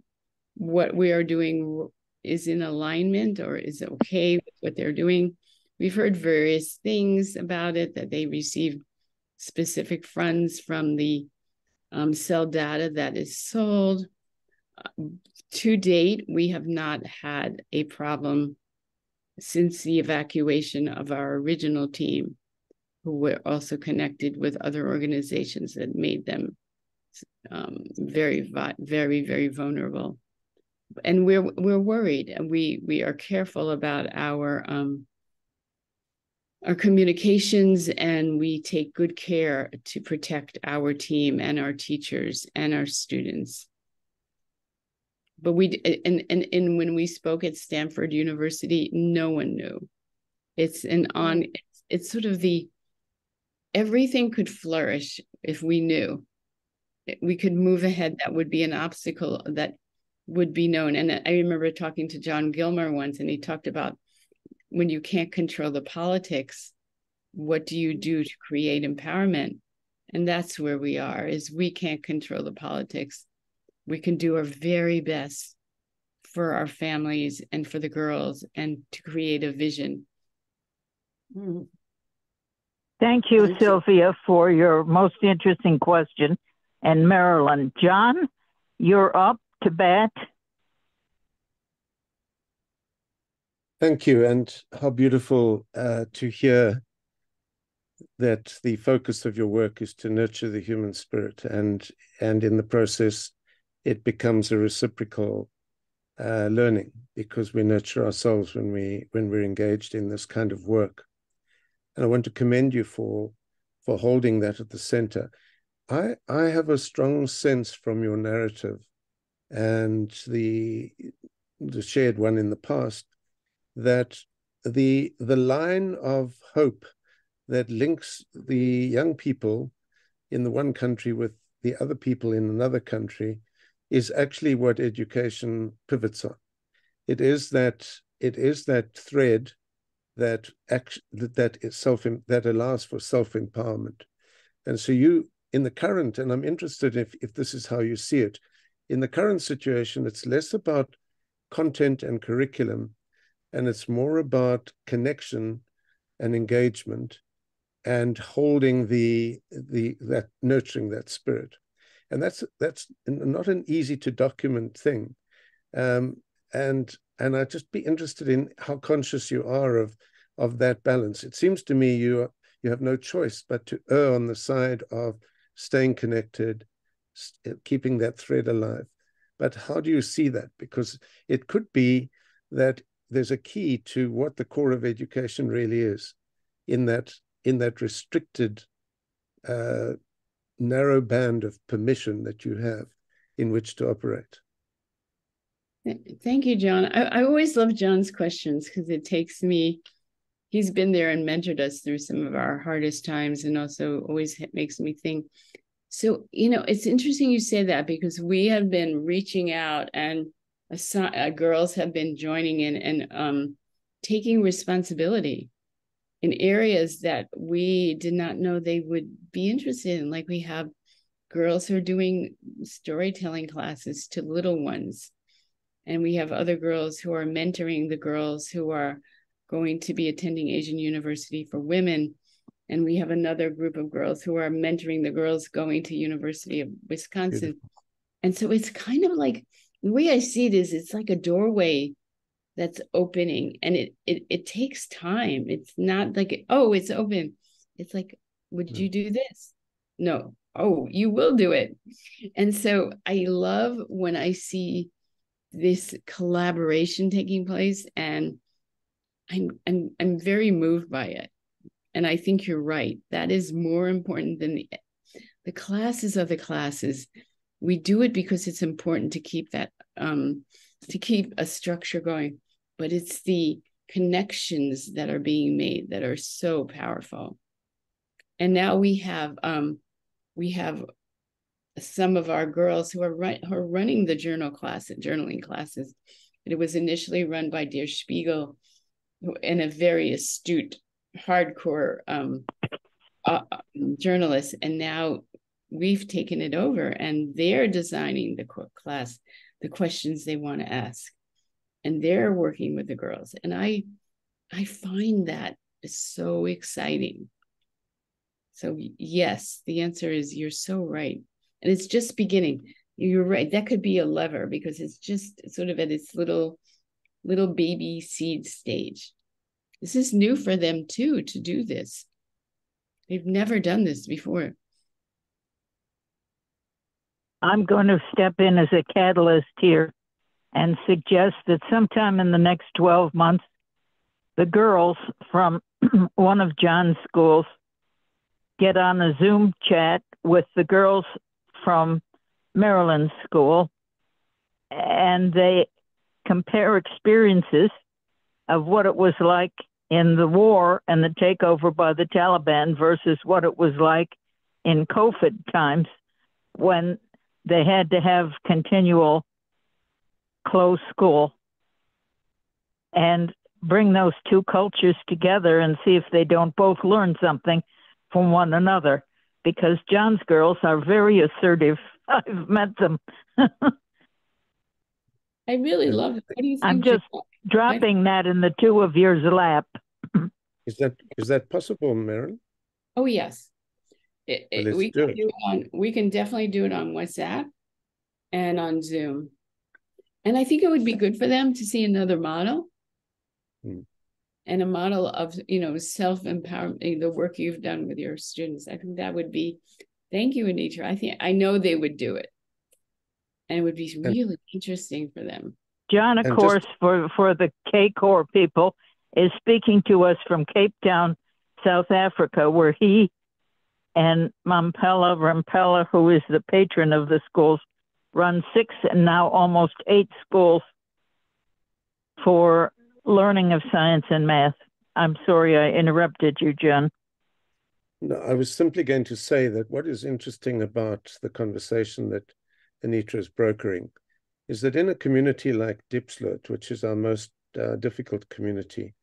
what we are doing is in alignment or is okay with what they're doing. We've heard various things about it, that they received specific funds from the cell data that is sold. To date, we have not had a problem since the evacuation of our original team, who were also connected with other organizations that made them very, very, very vulnerable. And we're worried, and we are careful about our communications, and we take good care to protect our team and our teachers and our students. But and when we spoke at Stanford University, no one knew. It's it's sort of everything could flourish if we knew. We could move ahead. That would be an obstacle that would be known. And I remember talking to John Gilmer once, and he talked about when you can't control the politics, what do you do to create empowerment? And that's where we are, is we can't control the politics. We can do our very best for our families and for the girls and to create a vision. Thank you, Sylvia, for your most interesting question. And Marilyn, John, you're up to bat. Thank you, and how beautiful to hear that the focus of your work is to nurture the human spirit, and in the process, it becomes a reciprocal learning, because we nurture ourselves when we're engaged in this kind of work. And I want to commend you for holding that at the center. I have a strong sense from your narrative and the shared one in the past, that the line of hope that links the young people in the one country with the other people in another country is actually what education pivots on. It is that thread that allows for self-empowerment. And so you, in the current, and I'm interested if this is how you see it, in the current situation, it's less about content and curriculum, and it's more about connection and engagement and holding that nurturing that spirit. And that's not an easy to document thing. And I'd just be interested in how conscious you are of that balance. It seems to me you have no choice but to err on the side of staying connected, keeping that thread alive. But how do you see that? Because it could be that there's a key to what the core of education really is, in that restricted, narrow band of permission that you have in which to operate. Thank you, John. I always love John's questions, because it takes me, he's been there and mentored us through some of our hardest times, and also always makes me think. So, it's interesting you say that, because we have been reaching out, and girls have been joining in and taking responsibility in areas that we did not know they would be interested in. Like, we have girls who are doing storytelling classes to little ones. And we have other girls who are mentoring the girls who are going to be attending Asian University for Women. And we have another group of girls who are mentoring the girls going to University of Wisconsin. Beautiful. And so it's kind of like, the way I see it is, it's like a doorway that's opening, and it takes time. It's not like, oh, it's open. It's like, would you do this? No. Oh, you will do it. And so I love when I see this collaboration taking place, and I'm very moved by it. And I think you're right. That is more important than the classes are the classes. We do it because it's important to keep that, to keep a structure going. But it's the connections that are being made that are so powerful. And now we have some of our girls who are running the journaling classes. It was initially run by Der Spiegel, and a very astute, hardcore journalists, and now we've taken it over, and they're designing the class, the questions they want to ask, and they're working with the girls. And I find that is so exciting. So yes, the answer is you're so right. And it's just beginning. You're right. That could be a lever, because it's just sort of at its little baby seed stage. This is new for them too, to do this. They've never done this before. I'm going to step in as a catalyst here and suggest that sometime in the next 12 months, the girls from one of John's schools get on a Zoom chat with the girls from Maryland's school, and they compare experiences of what it was like in the war and the takeover by the Taliban versus what it was like in COVID times when they had to have continual closed school, and bring those two cultures together and see if they don't both learn something from one another, because John's girls are very assertive. I've met them. I really love it. What do you think? I'm just dropping that in the two of yours lap. Is that possible, Marilyn? Oh yes. We can definitely do it on WhatsApp and on Zoom. And I think it would be good for them to see another model. And a model of, self-empowerment, the work you've done with your students. I think that would be, thank you, Anitra. I know they would do it. And it would be really interesting for them. John, of course, for the K-Corps people, is speaking to us from Cape Town, South Africa, where he and Mampela Rampela, who is the patron of the schools, run 6 and now almost 8 schools for learning of science and math. I'm sorry I interrupted you, John. No, I was simply going to say that what is interesting about the conversation that Anitra is brokering is that in a community like Diepsloot, which is our most difficult community,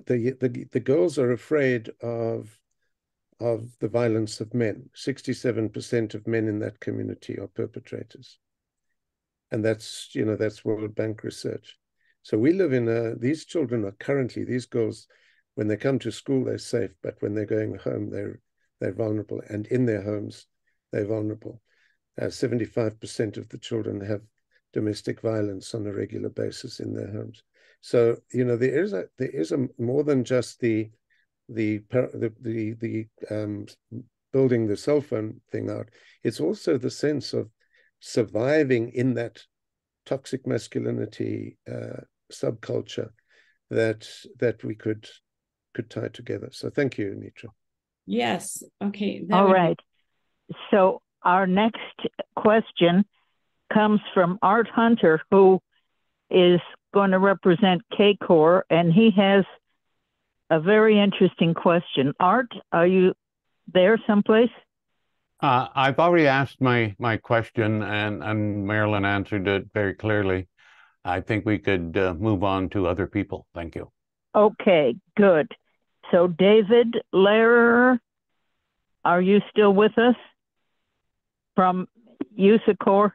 the girls are afraid of the violence of men. 67% of men in that community are perpetrators. And that's World Bank research. So we live in these children are currently, these girls, when they come to school, they're safe, but when they're going home, they're vulnerable. And in their homes, they're vulnerable. 75% of the children have domestic violence on a regular basis in their homes. So, there is a more than just the building the cell phone thing out. It's also the sense of surviving in that toxic masculinity subculture that we could tie together. So thank you, Anitra. Yes. Okay. All right. So our next question comes from Art Hunter, who is going to represent K-Corps, and he has a very interesting question. Art, are you there someplace? I've already asked my question, and Marilyn answered it very clearly. I think we could move on to other people. Thank you. Okay, good. So David Lehrer, are you still with us from USACOR?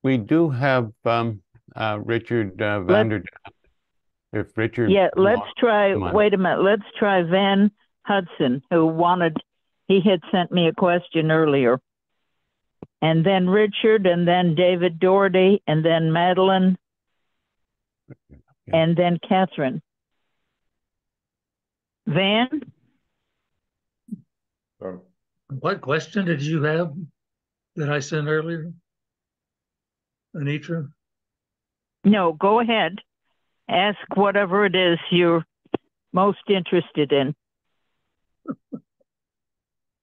We do have Richard Vanderdaat. If Richard, let's try. Wait a minute. Let's try Van Hudson, he had sent me a question earlier, and then Richard, and then David Doherty, and then Madeline, and then Catherine. Van? What question did you have that I sent earlier, Anitra? No, go ahead. Ask whatever it is you're most interested in.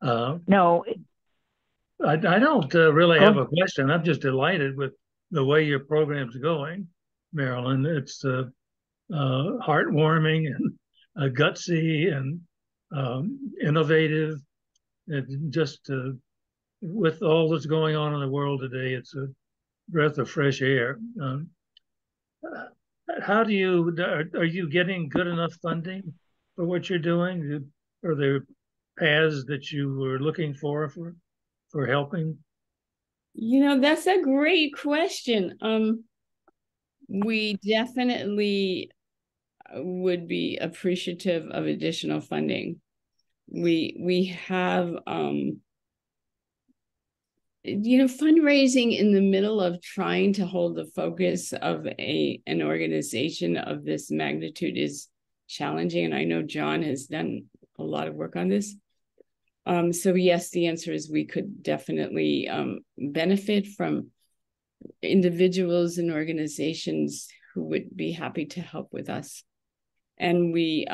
No. I don't really have a question. I'm just delighted with the way your program's going, Marilyn. It's heartwarming and gutsy and innovative. And just with all that's going on in the world today, it's a breath of fresh air. Are you getting good enough funding for what you're doing? Are there paths that you were looking for helping? You know, that's a great question. We definitely would be appreciative of additional funding. We have fundraising in the middle of trying to hold the focus of an organization of this magnitude is challenging, and I know John has done a lot of work on this. So yes, the answer is we could definitely benefit from individuals and organizations who would be happy to help with us. And we've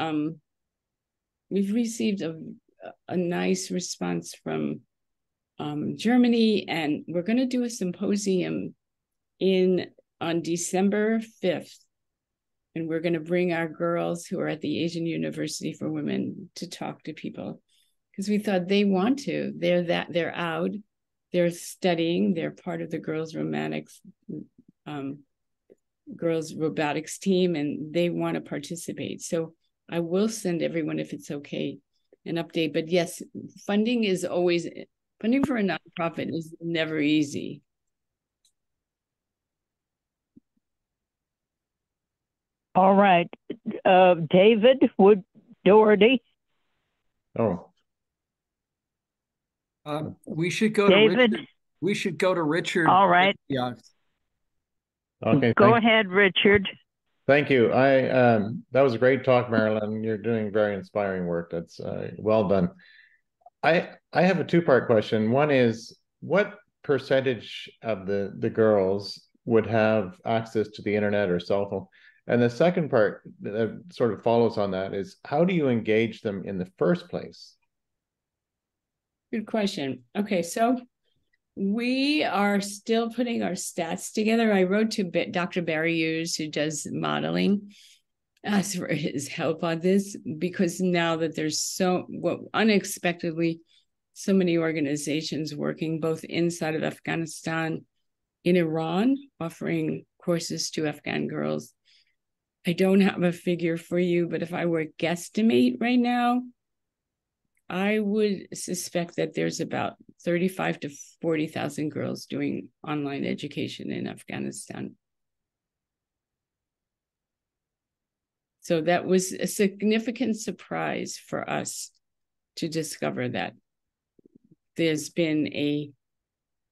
received a nice response from Germany, and we're going to do a symposium on December 5th. And we're going to bring our girls who are at the Asian University for Women to talk to people, because we thought they want to. They're out, they're studying, they're part of the girls robotics team, and they want to participate. So I will send everyone, if it's okay, an update. But yes, funding for a nonprofit is never easy. All right. David Doherty. Oh. We should go David. to Richard. We should go to Richard. All right. Yeah. Okay. Go ahead, Richard. Thank you. That was a great talk, Marilyn. You're doing very inspiring work. That's well done. I have a two-part question. One is, what percentage of the girls would have access to the internet or cell phone? And the second part that sort of follows on that is, how do you engage them in the first place? Good question. Okay, so we are still putting our stats together. I wrote to Dr. Barry Hughes, who does modeling, asked for his help on this, because now that there's unexpectedly so many organizations working both inside of Afghanistan, in Iran, offering courses to Afghan girls. I don't have a figure for you, but if I were to guesstimate right now, I would suspect that there's about 35 to 40,000 girls doing online education in Afghanistan. So that was a significant surprise for us to discover that there's been a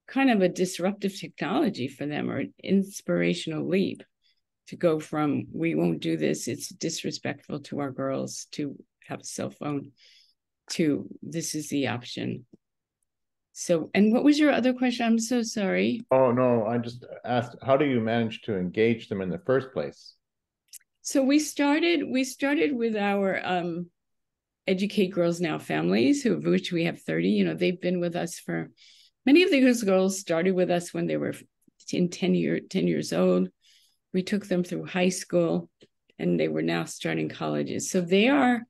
kind of a disruptive technology for them, or an inspirational leap to go from, we won't do this, it's disrespectful to our girls to have a cell phone, to this is the option. So, and what was your other question? I'm so sorry. Oh, no, I just asked, how do you manage to engage them in the first place? So we started with our Educate Girls Now families, of which we have 30. They've been with us for, many of these girls started with us when they were 10 years old. We took them through high school, and they were now starting colleges. So they are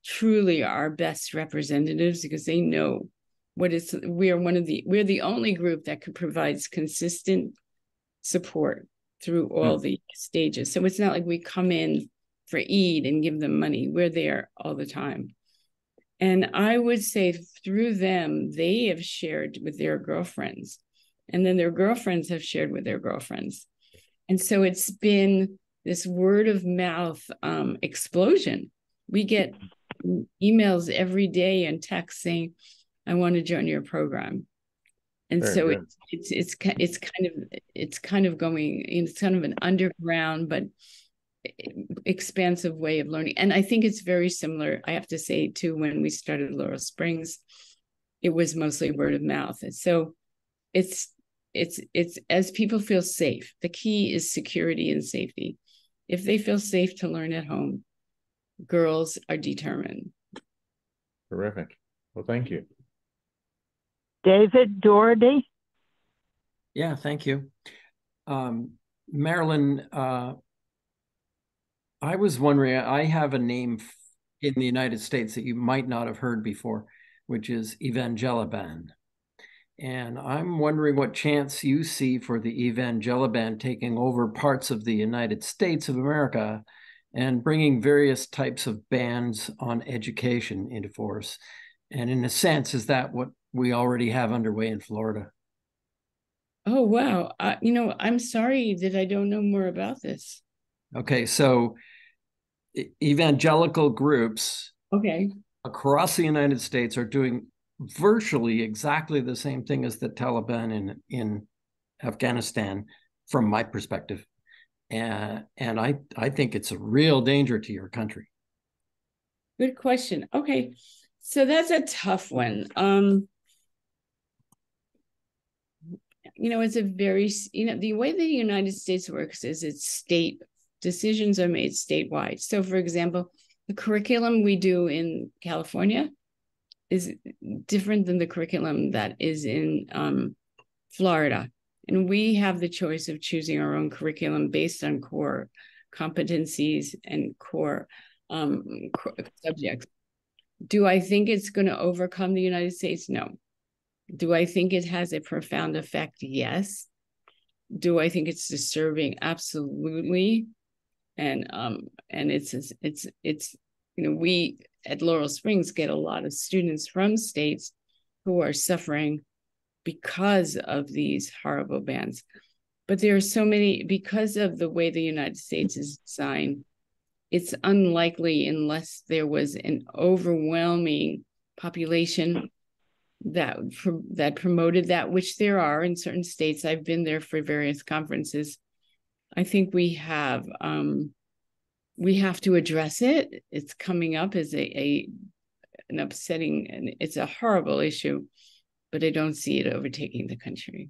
truly our best representatives, because they know we're the only group that provides consistent support through all the stages. So it's not like we come in for Eid and give them money. We're there all the time. And I would say through them, they have shared with their girlfriends, and then their girlfriends have shared with their girlfriends. And so it's been this word of mouth explosion. We get emails every day and texts saying, I want to join your program. And very so it's kind of going, it's kind of an underground but expansive way of learning. And I think it's very similar, I have to say, to when we started Laurel Springs. It was mostly word of mouth. And so it's as people feel safe. The key is security and safety. If they feel safe to learn at home, girls are determined. Terrific. Well, thank you. David Doherty. Yeah, thank you. Marilyn, I was wondering, I have a name in the United States that you might not have heard before, which is Evangeliban. And I'm wondering what chance you see for the Evangeliban taking over parts of the United States of America and bringing various types of bans on education into force. And in a sense, is that what we already have underway in Florida? Oh, wow. I'm sorry that I don't know more about this. Okay, so evangelical groups across the United States are doing virtually exactly the same thing as the Taliban in Afghanistan, from my perspective. And I think it's a real danger to your country. Good question. Okay, so that's a tough one. It's a very, the way the United States works is decisions are made statewide. So, for example, the curriculum we do in California is different than the curriculum that is in Florida. And we have the choice of choosing our own curriculum based on core competencies and core subjects. Do I think it's going to overcome the United States? No. Do I think it has a profound effect? Yes. Do I think it's disturbing? Absolutely. And it's we at Laurel Springs get a lot of students from states who are suffering because of these horrible bans. But there are so many, because of the way the United States is designed, it's unlikely, unless there was an overwhelming population that promoted that, which there are in certain states. I've been there for various conferences. I think we have to address it. It's coming up as an upsetting, and it's a horrible issue, but I don't see it overtaking the country.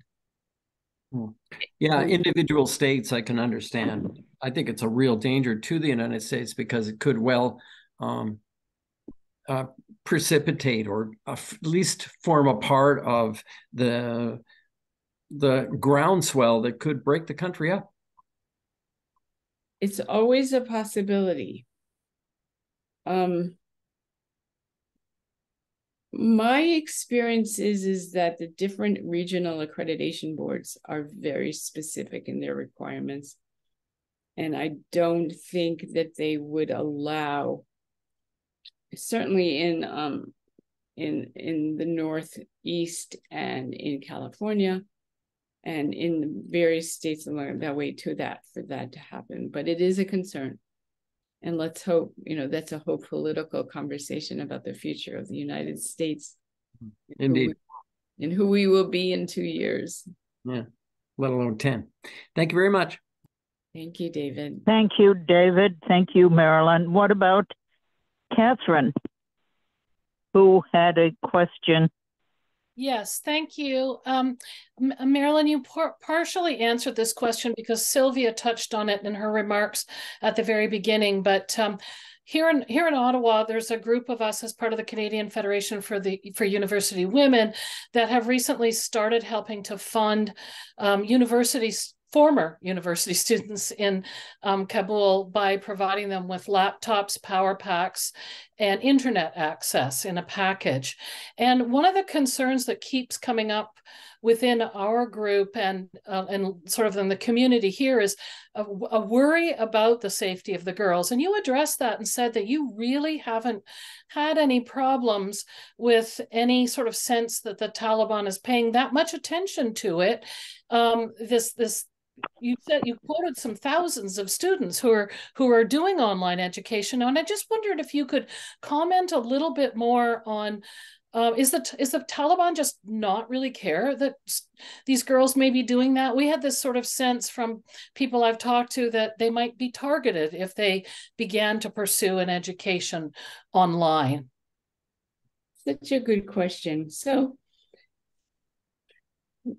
Yeah, individual states I can understand. I think it's a real danger to the United States because it could well precipitate or at least form a part of the groundswell that could break the country up. It's always a possibility. My experience is that the different regional accreditation boards are very specific in their requirements. And I don't think that they would allow, certainly in the Northeast and in California and in various states along that way for that to happen. But it is a concern. And let's hope, that's a whole political conversation about the future of the United States. Indeed. And who we will be in 2 years. Yeah, let alone 10. Thank you very much. Thank you, David. Thank you, David. Thank you, Marilyn. What about Catherine, who had a question? Yes, thank you. Marilyn, you partially answered this question because Sylvia touched on it in her remarks at the very beginning. But here in Ottawa, there's a group of us as part of the Canadian Federation for University Women that have recently started helping to fund former university students in Kabul by providing them with laptops, power packs, and internet access in a package. And one of the concerns that keeps coming up within our group and sort of in the community here is a worry about the safety of the girls. And you addressed that and said that you really haven't had any problems with any sort of sense that the Taliban is paying that much attention to it. You said you quoted some thousands of students who are doing online education, and I just wondered if you could comment a little bit more on is the Taliban just not really care that these girls may be doing that? We had this sort of sense from people I've talked to that they might be targeted if they began to pursue an education online. Such a good question. So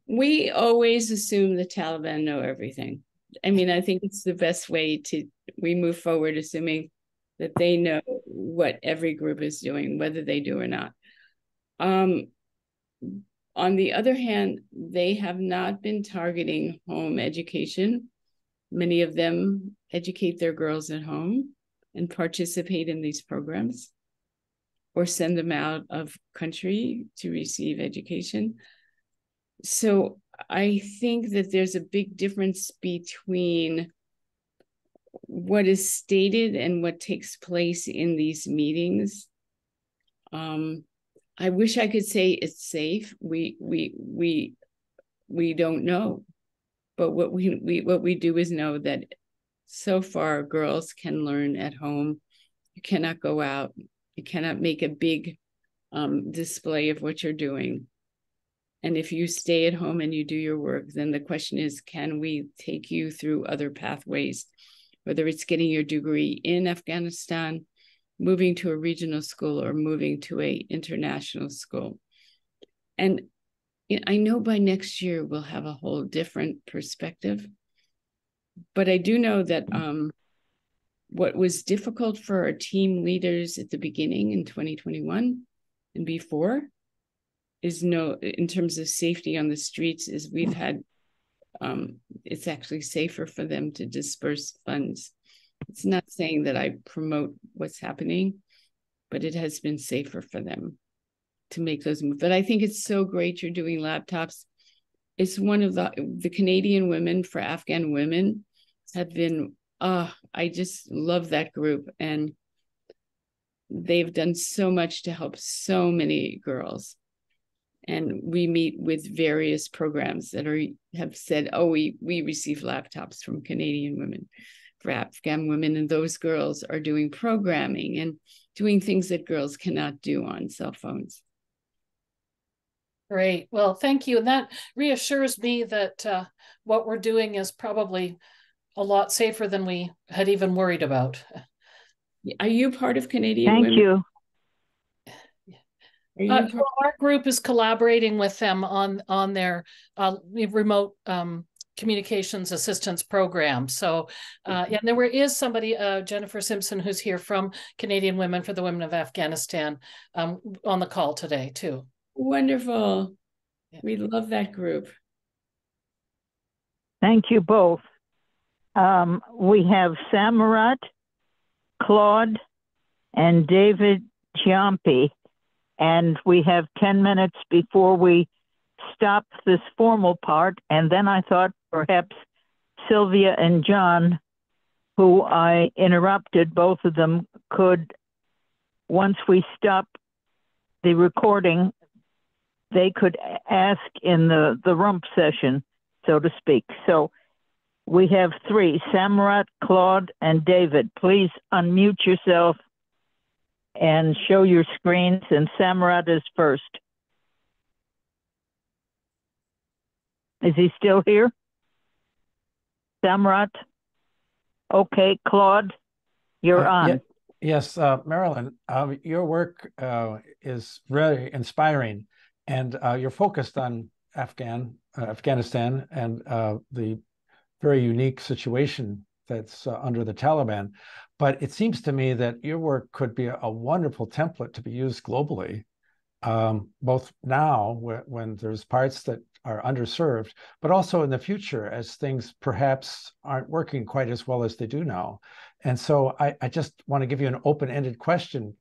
we always assume the Taliban know everything. I mean, I think it's the best way we move forward, assuming that they know what every group is doing, whether they do or not. On the other hand, they have not been targeting home education. Many of them educate their girls at home and participate in these programs or send them out of country to receive education. So I think that there's a big difference between what is stated and what takes place in these meetings, I wish I could say it's safe. We don't know, but what we do is know that so far girls can learn at home. You cannot go out. You cannot make a big display of what you're doing. And if you stay at home and you do your work, then the question is, can we take you through other pathways, whether it's getting your degree in Afghanistan, moving to a regional school, or moving to an international school. And I know by next year we'll have a whole different perspective, but I do know that what was difficult for our team leaders at the beginning in 2021 and before is in terms of safety on the streets, is we've had, it's actually safer for them to disperse funds. It's not saying that I promote what's happening, but it has been safer for them to make those moves. But I think it's so great you're doing laptops. It's one of the Canadian Women for Afghan Women have been, I just love that group. And they've done so much to help so many girls. And we meet with various programs that have said, oh, we receive laptops from Canadian Women for Afghan Women, and those girls are doing programming and doing things that girls cannot do on cell phones. Great. Well, thank you. And that reassures me that what we're doing is probably a lot safer than we had even worried about. Are you part of Canadian Women? Thank you. Well, our group is collaborating with them on their remote communications assistance program. So, and there is somebody, Jennifer Simpson, who's here from Canadian Women for the Women of Afghanistan, on the call today too. Wonderful. Yeah. We love that group. Thank you both. We have Samarat, Claude, and David Ciampi. And we have 10 minutes before we stop this formal part. And then I thought perhaps Sylvia and John, who I interrupted, both of them could, once we stop the recording, they could ask in the rump session, so to speak. So we have three, Samarat, Claude, and David. Please unmute yourself and show your screens, and Samarat is first. Is he still here? Samarat? Okay, Claude, you're on. Yes, Marilyn, your work is very inspiring, and you're focused on Afghanistan and the very unique situation that's under the Taliban. But it seems to me that your work could be a wonderful template to be used globally, both now when there's parts that are underserved, but also in the future as things perhaps aren't working quite as well as they do now. And so I just want to give you an open-ended question.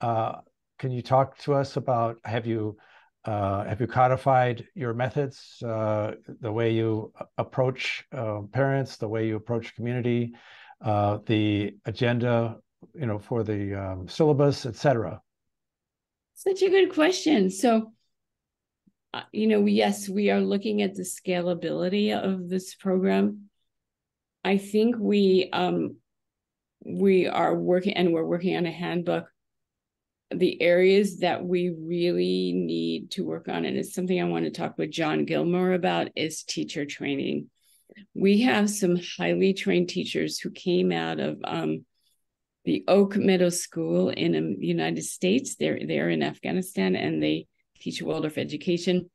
Can you talk to us about, have you codified your methods, the way you approach parents, the way you approach community, the agenda, for the syllabus, etc.? Such a good question. So, yes, we are looking at the scalability of this program. I think we are working, and we're working on a handbook. The areas that we really need to work on, and it's something I want to talk with John Gilmore about, is teacher training. We have some highly trained teachers who came out of the Oak Meadow School in the United States. They're in Afghanistan, and they teach Waldorf education.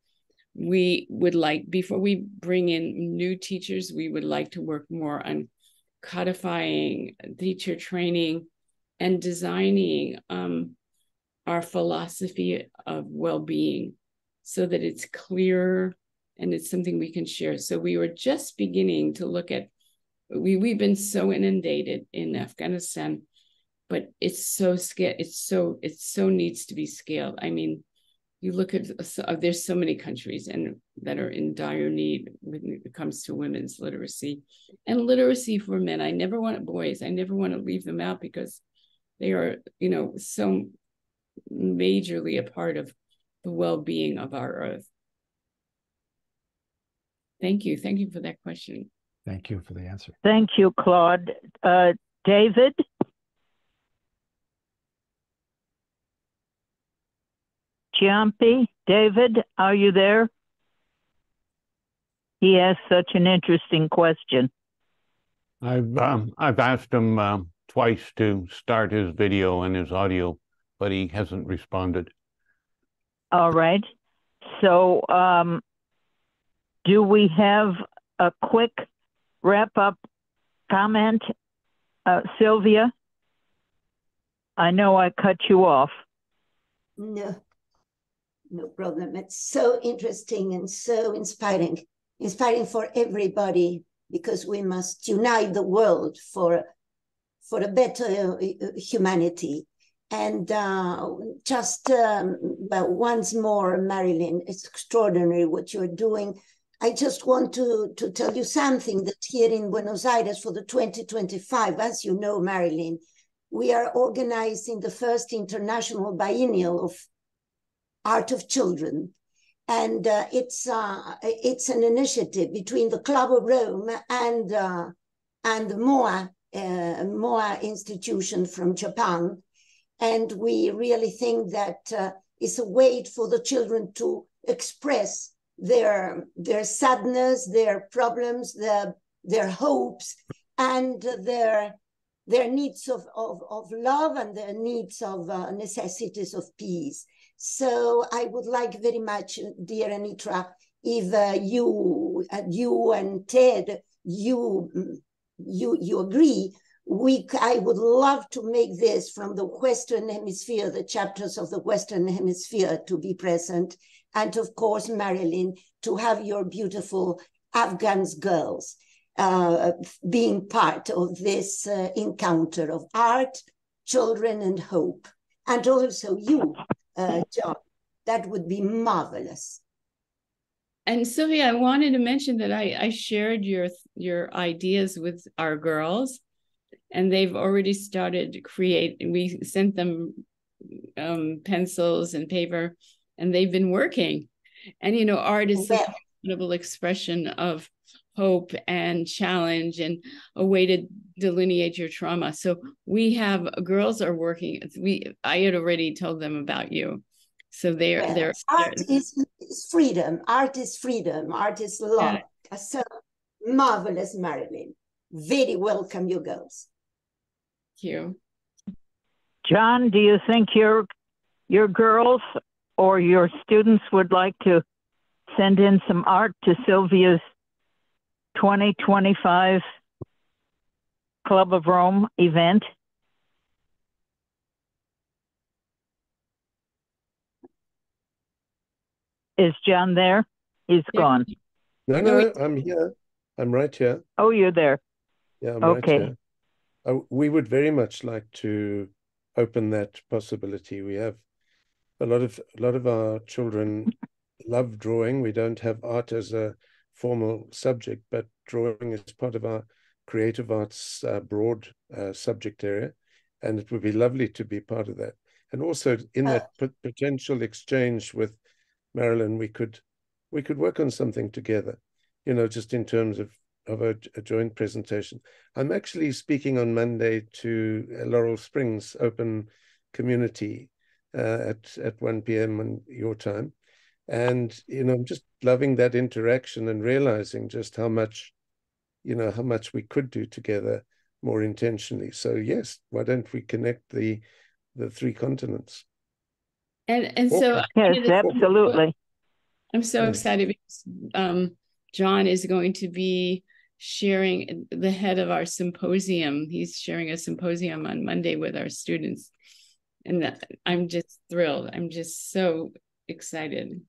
We would like, before we bring in new teachers, we would like to work more on codifying teacher training and designing our philosophy of well-being so that it's clearer and it's something we can share. So we were just beginning to look at, we've been so inundated in Afghanistan, but it's so scaled, it so needs to be scaled. I mean, you look at, there's so many countries and that are in dire need when it comes to women's literacy and literacy for men. I never want boys. I never want to leave them out because they are, you know, so majorly a part of the well-being of our earth. Thank you. Thank you for that question. Thank you for the answer. Thank you, Claude. David? Giampi, David, are you there? He asked such an interesting question. I've asked him twice to start his video and his audio, but he hasn't responded. All right. So do we have a quick wrap-up comment, Sylvia? I know I cut you off. No problem. It's so interesting and so inspiring for everybody, because we must unite the world for a better humanity. And once more, Marilyn, it's extraordinary what you're doing. I just want to tell you something, that here in Buenos Aires for the 2025, as you know, Marilyn, we are organizing the first international biennial of Art of Children. And it's an initiative between the Club of Rome and the MOA institution from Japan. And we really think that it's a way for the children to express their sadness, their problems, their hopes, and their needs of love and their needs of necessities of peace. So I would like very much, dear Anitra, if you and Ted, you agree, I would love to make this from the Western Hemisphere, the chapters of the Western Hemisphere to be present. And of course, Marilyn, to have your beautiful Afghan girls being part of this encounter of art, children, and hope. And also you, John, that would be marvelous. And Sylvia, I wanted to mention that I shared your ideas with our girls, and they've already started to create. We sent them pencils and paper, and they've been working. And you know, art is such a beautiful expression of hope and challenge and a way to delineate your trauma. So girls are working. I had already told them about you. So they're art is freedom. Art is freedom. Art is love. Yeah. So marvelous, Marilyn. Very welcome, you girls. Thank you. John, do you think your girls or your students would like to send in some art to Sylvia's 2025 Club of Rome event? Is John there? He's gone. No, I'm here. I'm right here. Oh, you're there. Yeah, I'm right here. We would very much like to open that possibility. We have a lot of our children love drawing. We don't have art as a formal subject, but drawing is part of our creative arts broad subject area, and it would be lovely to be part of that. And also in that potential exchange with Marilyn, we could work on something together, you know, just in terms of a joint presentation. I'm actually speaking on Monday to Laurel Springs Open Community at 1 p.m. on your time. And, you know, I'm just loving that interaction and realizing just how much we could do together more intentionally. So yes, why don't we connect the three continents? And so yes, absolutely. I'm so excited because John is going to be sharing, the head of our symposium. He's sharing a symposium on Monday with our students. And I'm just thrilled. I'm just so excited.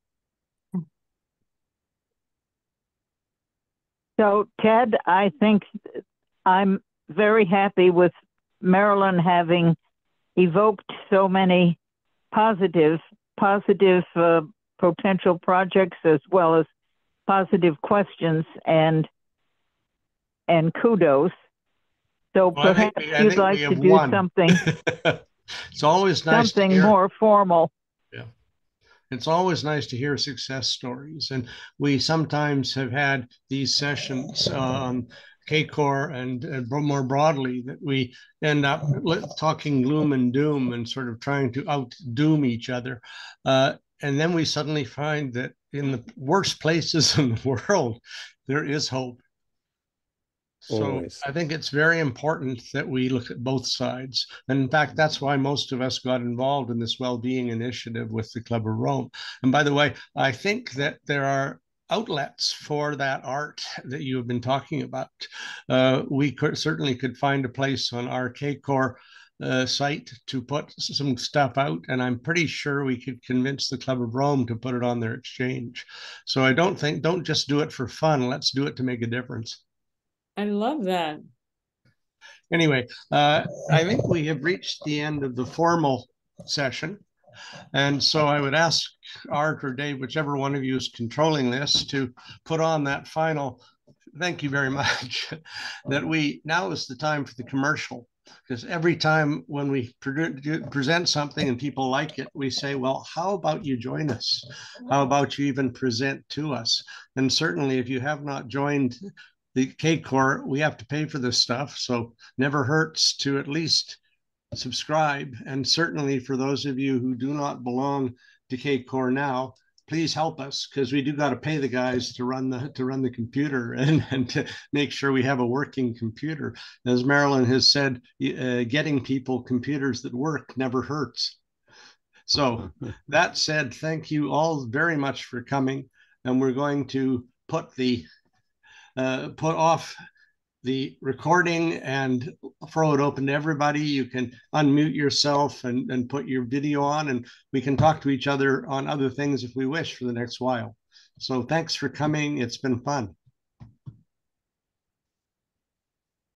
So, Ted, I think I'm very happy with Marilyn having evoked so many positive positive potential projects as well as positive questions and kudos. So well, perhaps you'd like to do something. It's always nice something more formal. Yeah. It's always nice to hear success stories. And we sometimes have had these sessions on KCOR and more broadly that we end up talking gloom and doom and sort of trying to out-doom each other. And then we suddenly find that in the worst places in the world, there is hope. So Always. I think it's very important that we look at both sides. And in fact, that's why most of us got involved in this well-being initiative with the Club of Rome. And by the way, I think that there are outlets for that art that you have been talking about. We certainly could find a place on our KCOR site to put some stuff out, and I'm pretty sure we could convince the Club of Rome to put it on their exchange. So I don't just do it for fun. Let's do it to make a difference. I love that. Anyway, I think we have reached the end of the formal session. And so I would ask Art or Dave, whichever one of you is controlling this, to put on that final, thank you very much, that now is the time for the commercial. Because every time when we present something and people like it, we say, well, how about you join us? How about you even present to us? And certainly if you have not joined the KCOR, we have to pay for this stuff. So never hurts to at least subscribe. And certainly for those of you who do not belong to KCOR now, please help us, because we do got to pay the guys to run the computer and to make sure we have a working computer. As Marilyn has said, getting people computers that work never hurts. So that said, thank you all very much for coming. And we're going to put off the recording and throw it open to everybody. You can unmute yourself and put your video on, and we can talk to each other on other things if we wish for the next while. So thanks for coming. It's been fun.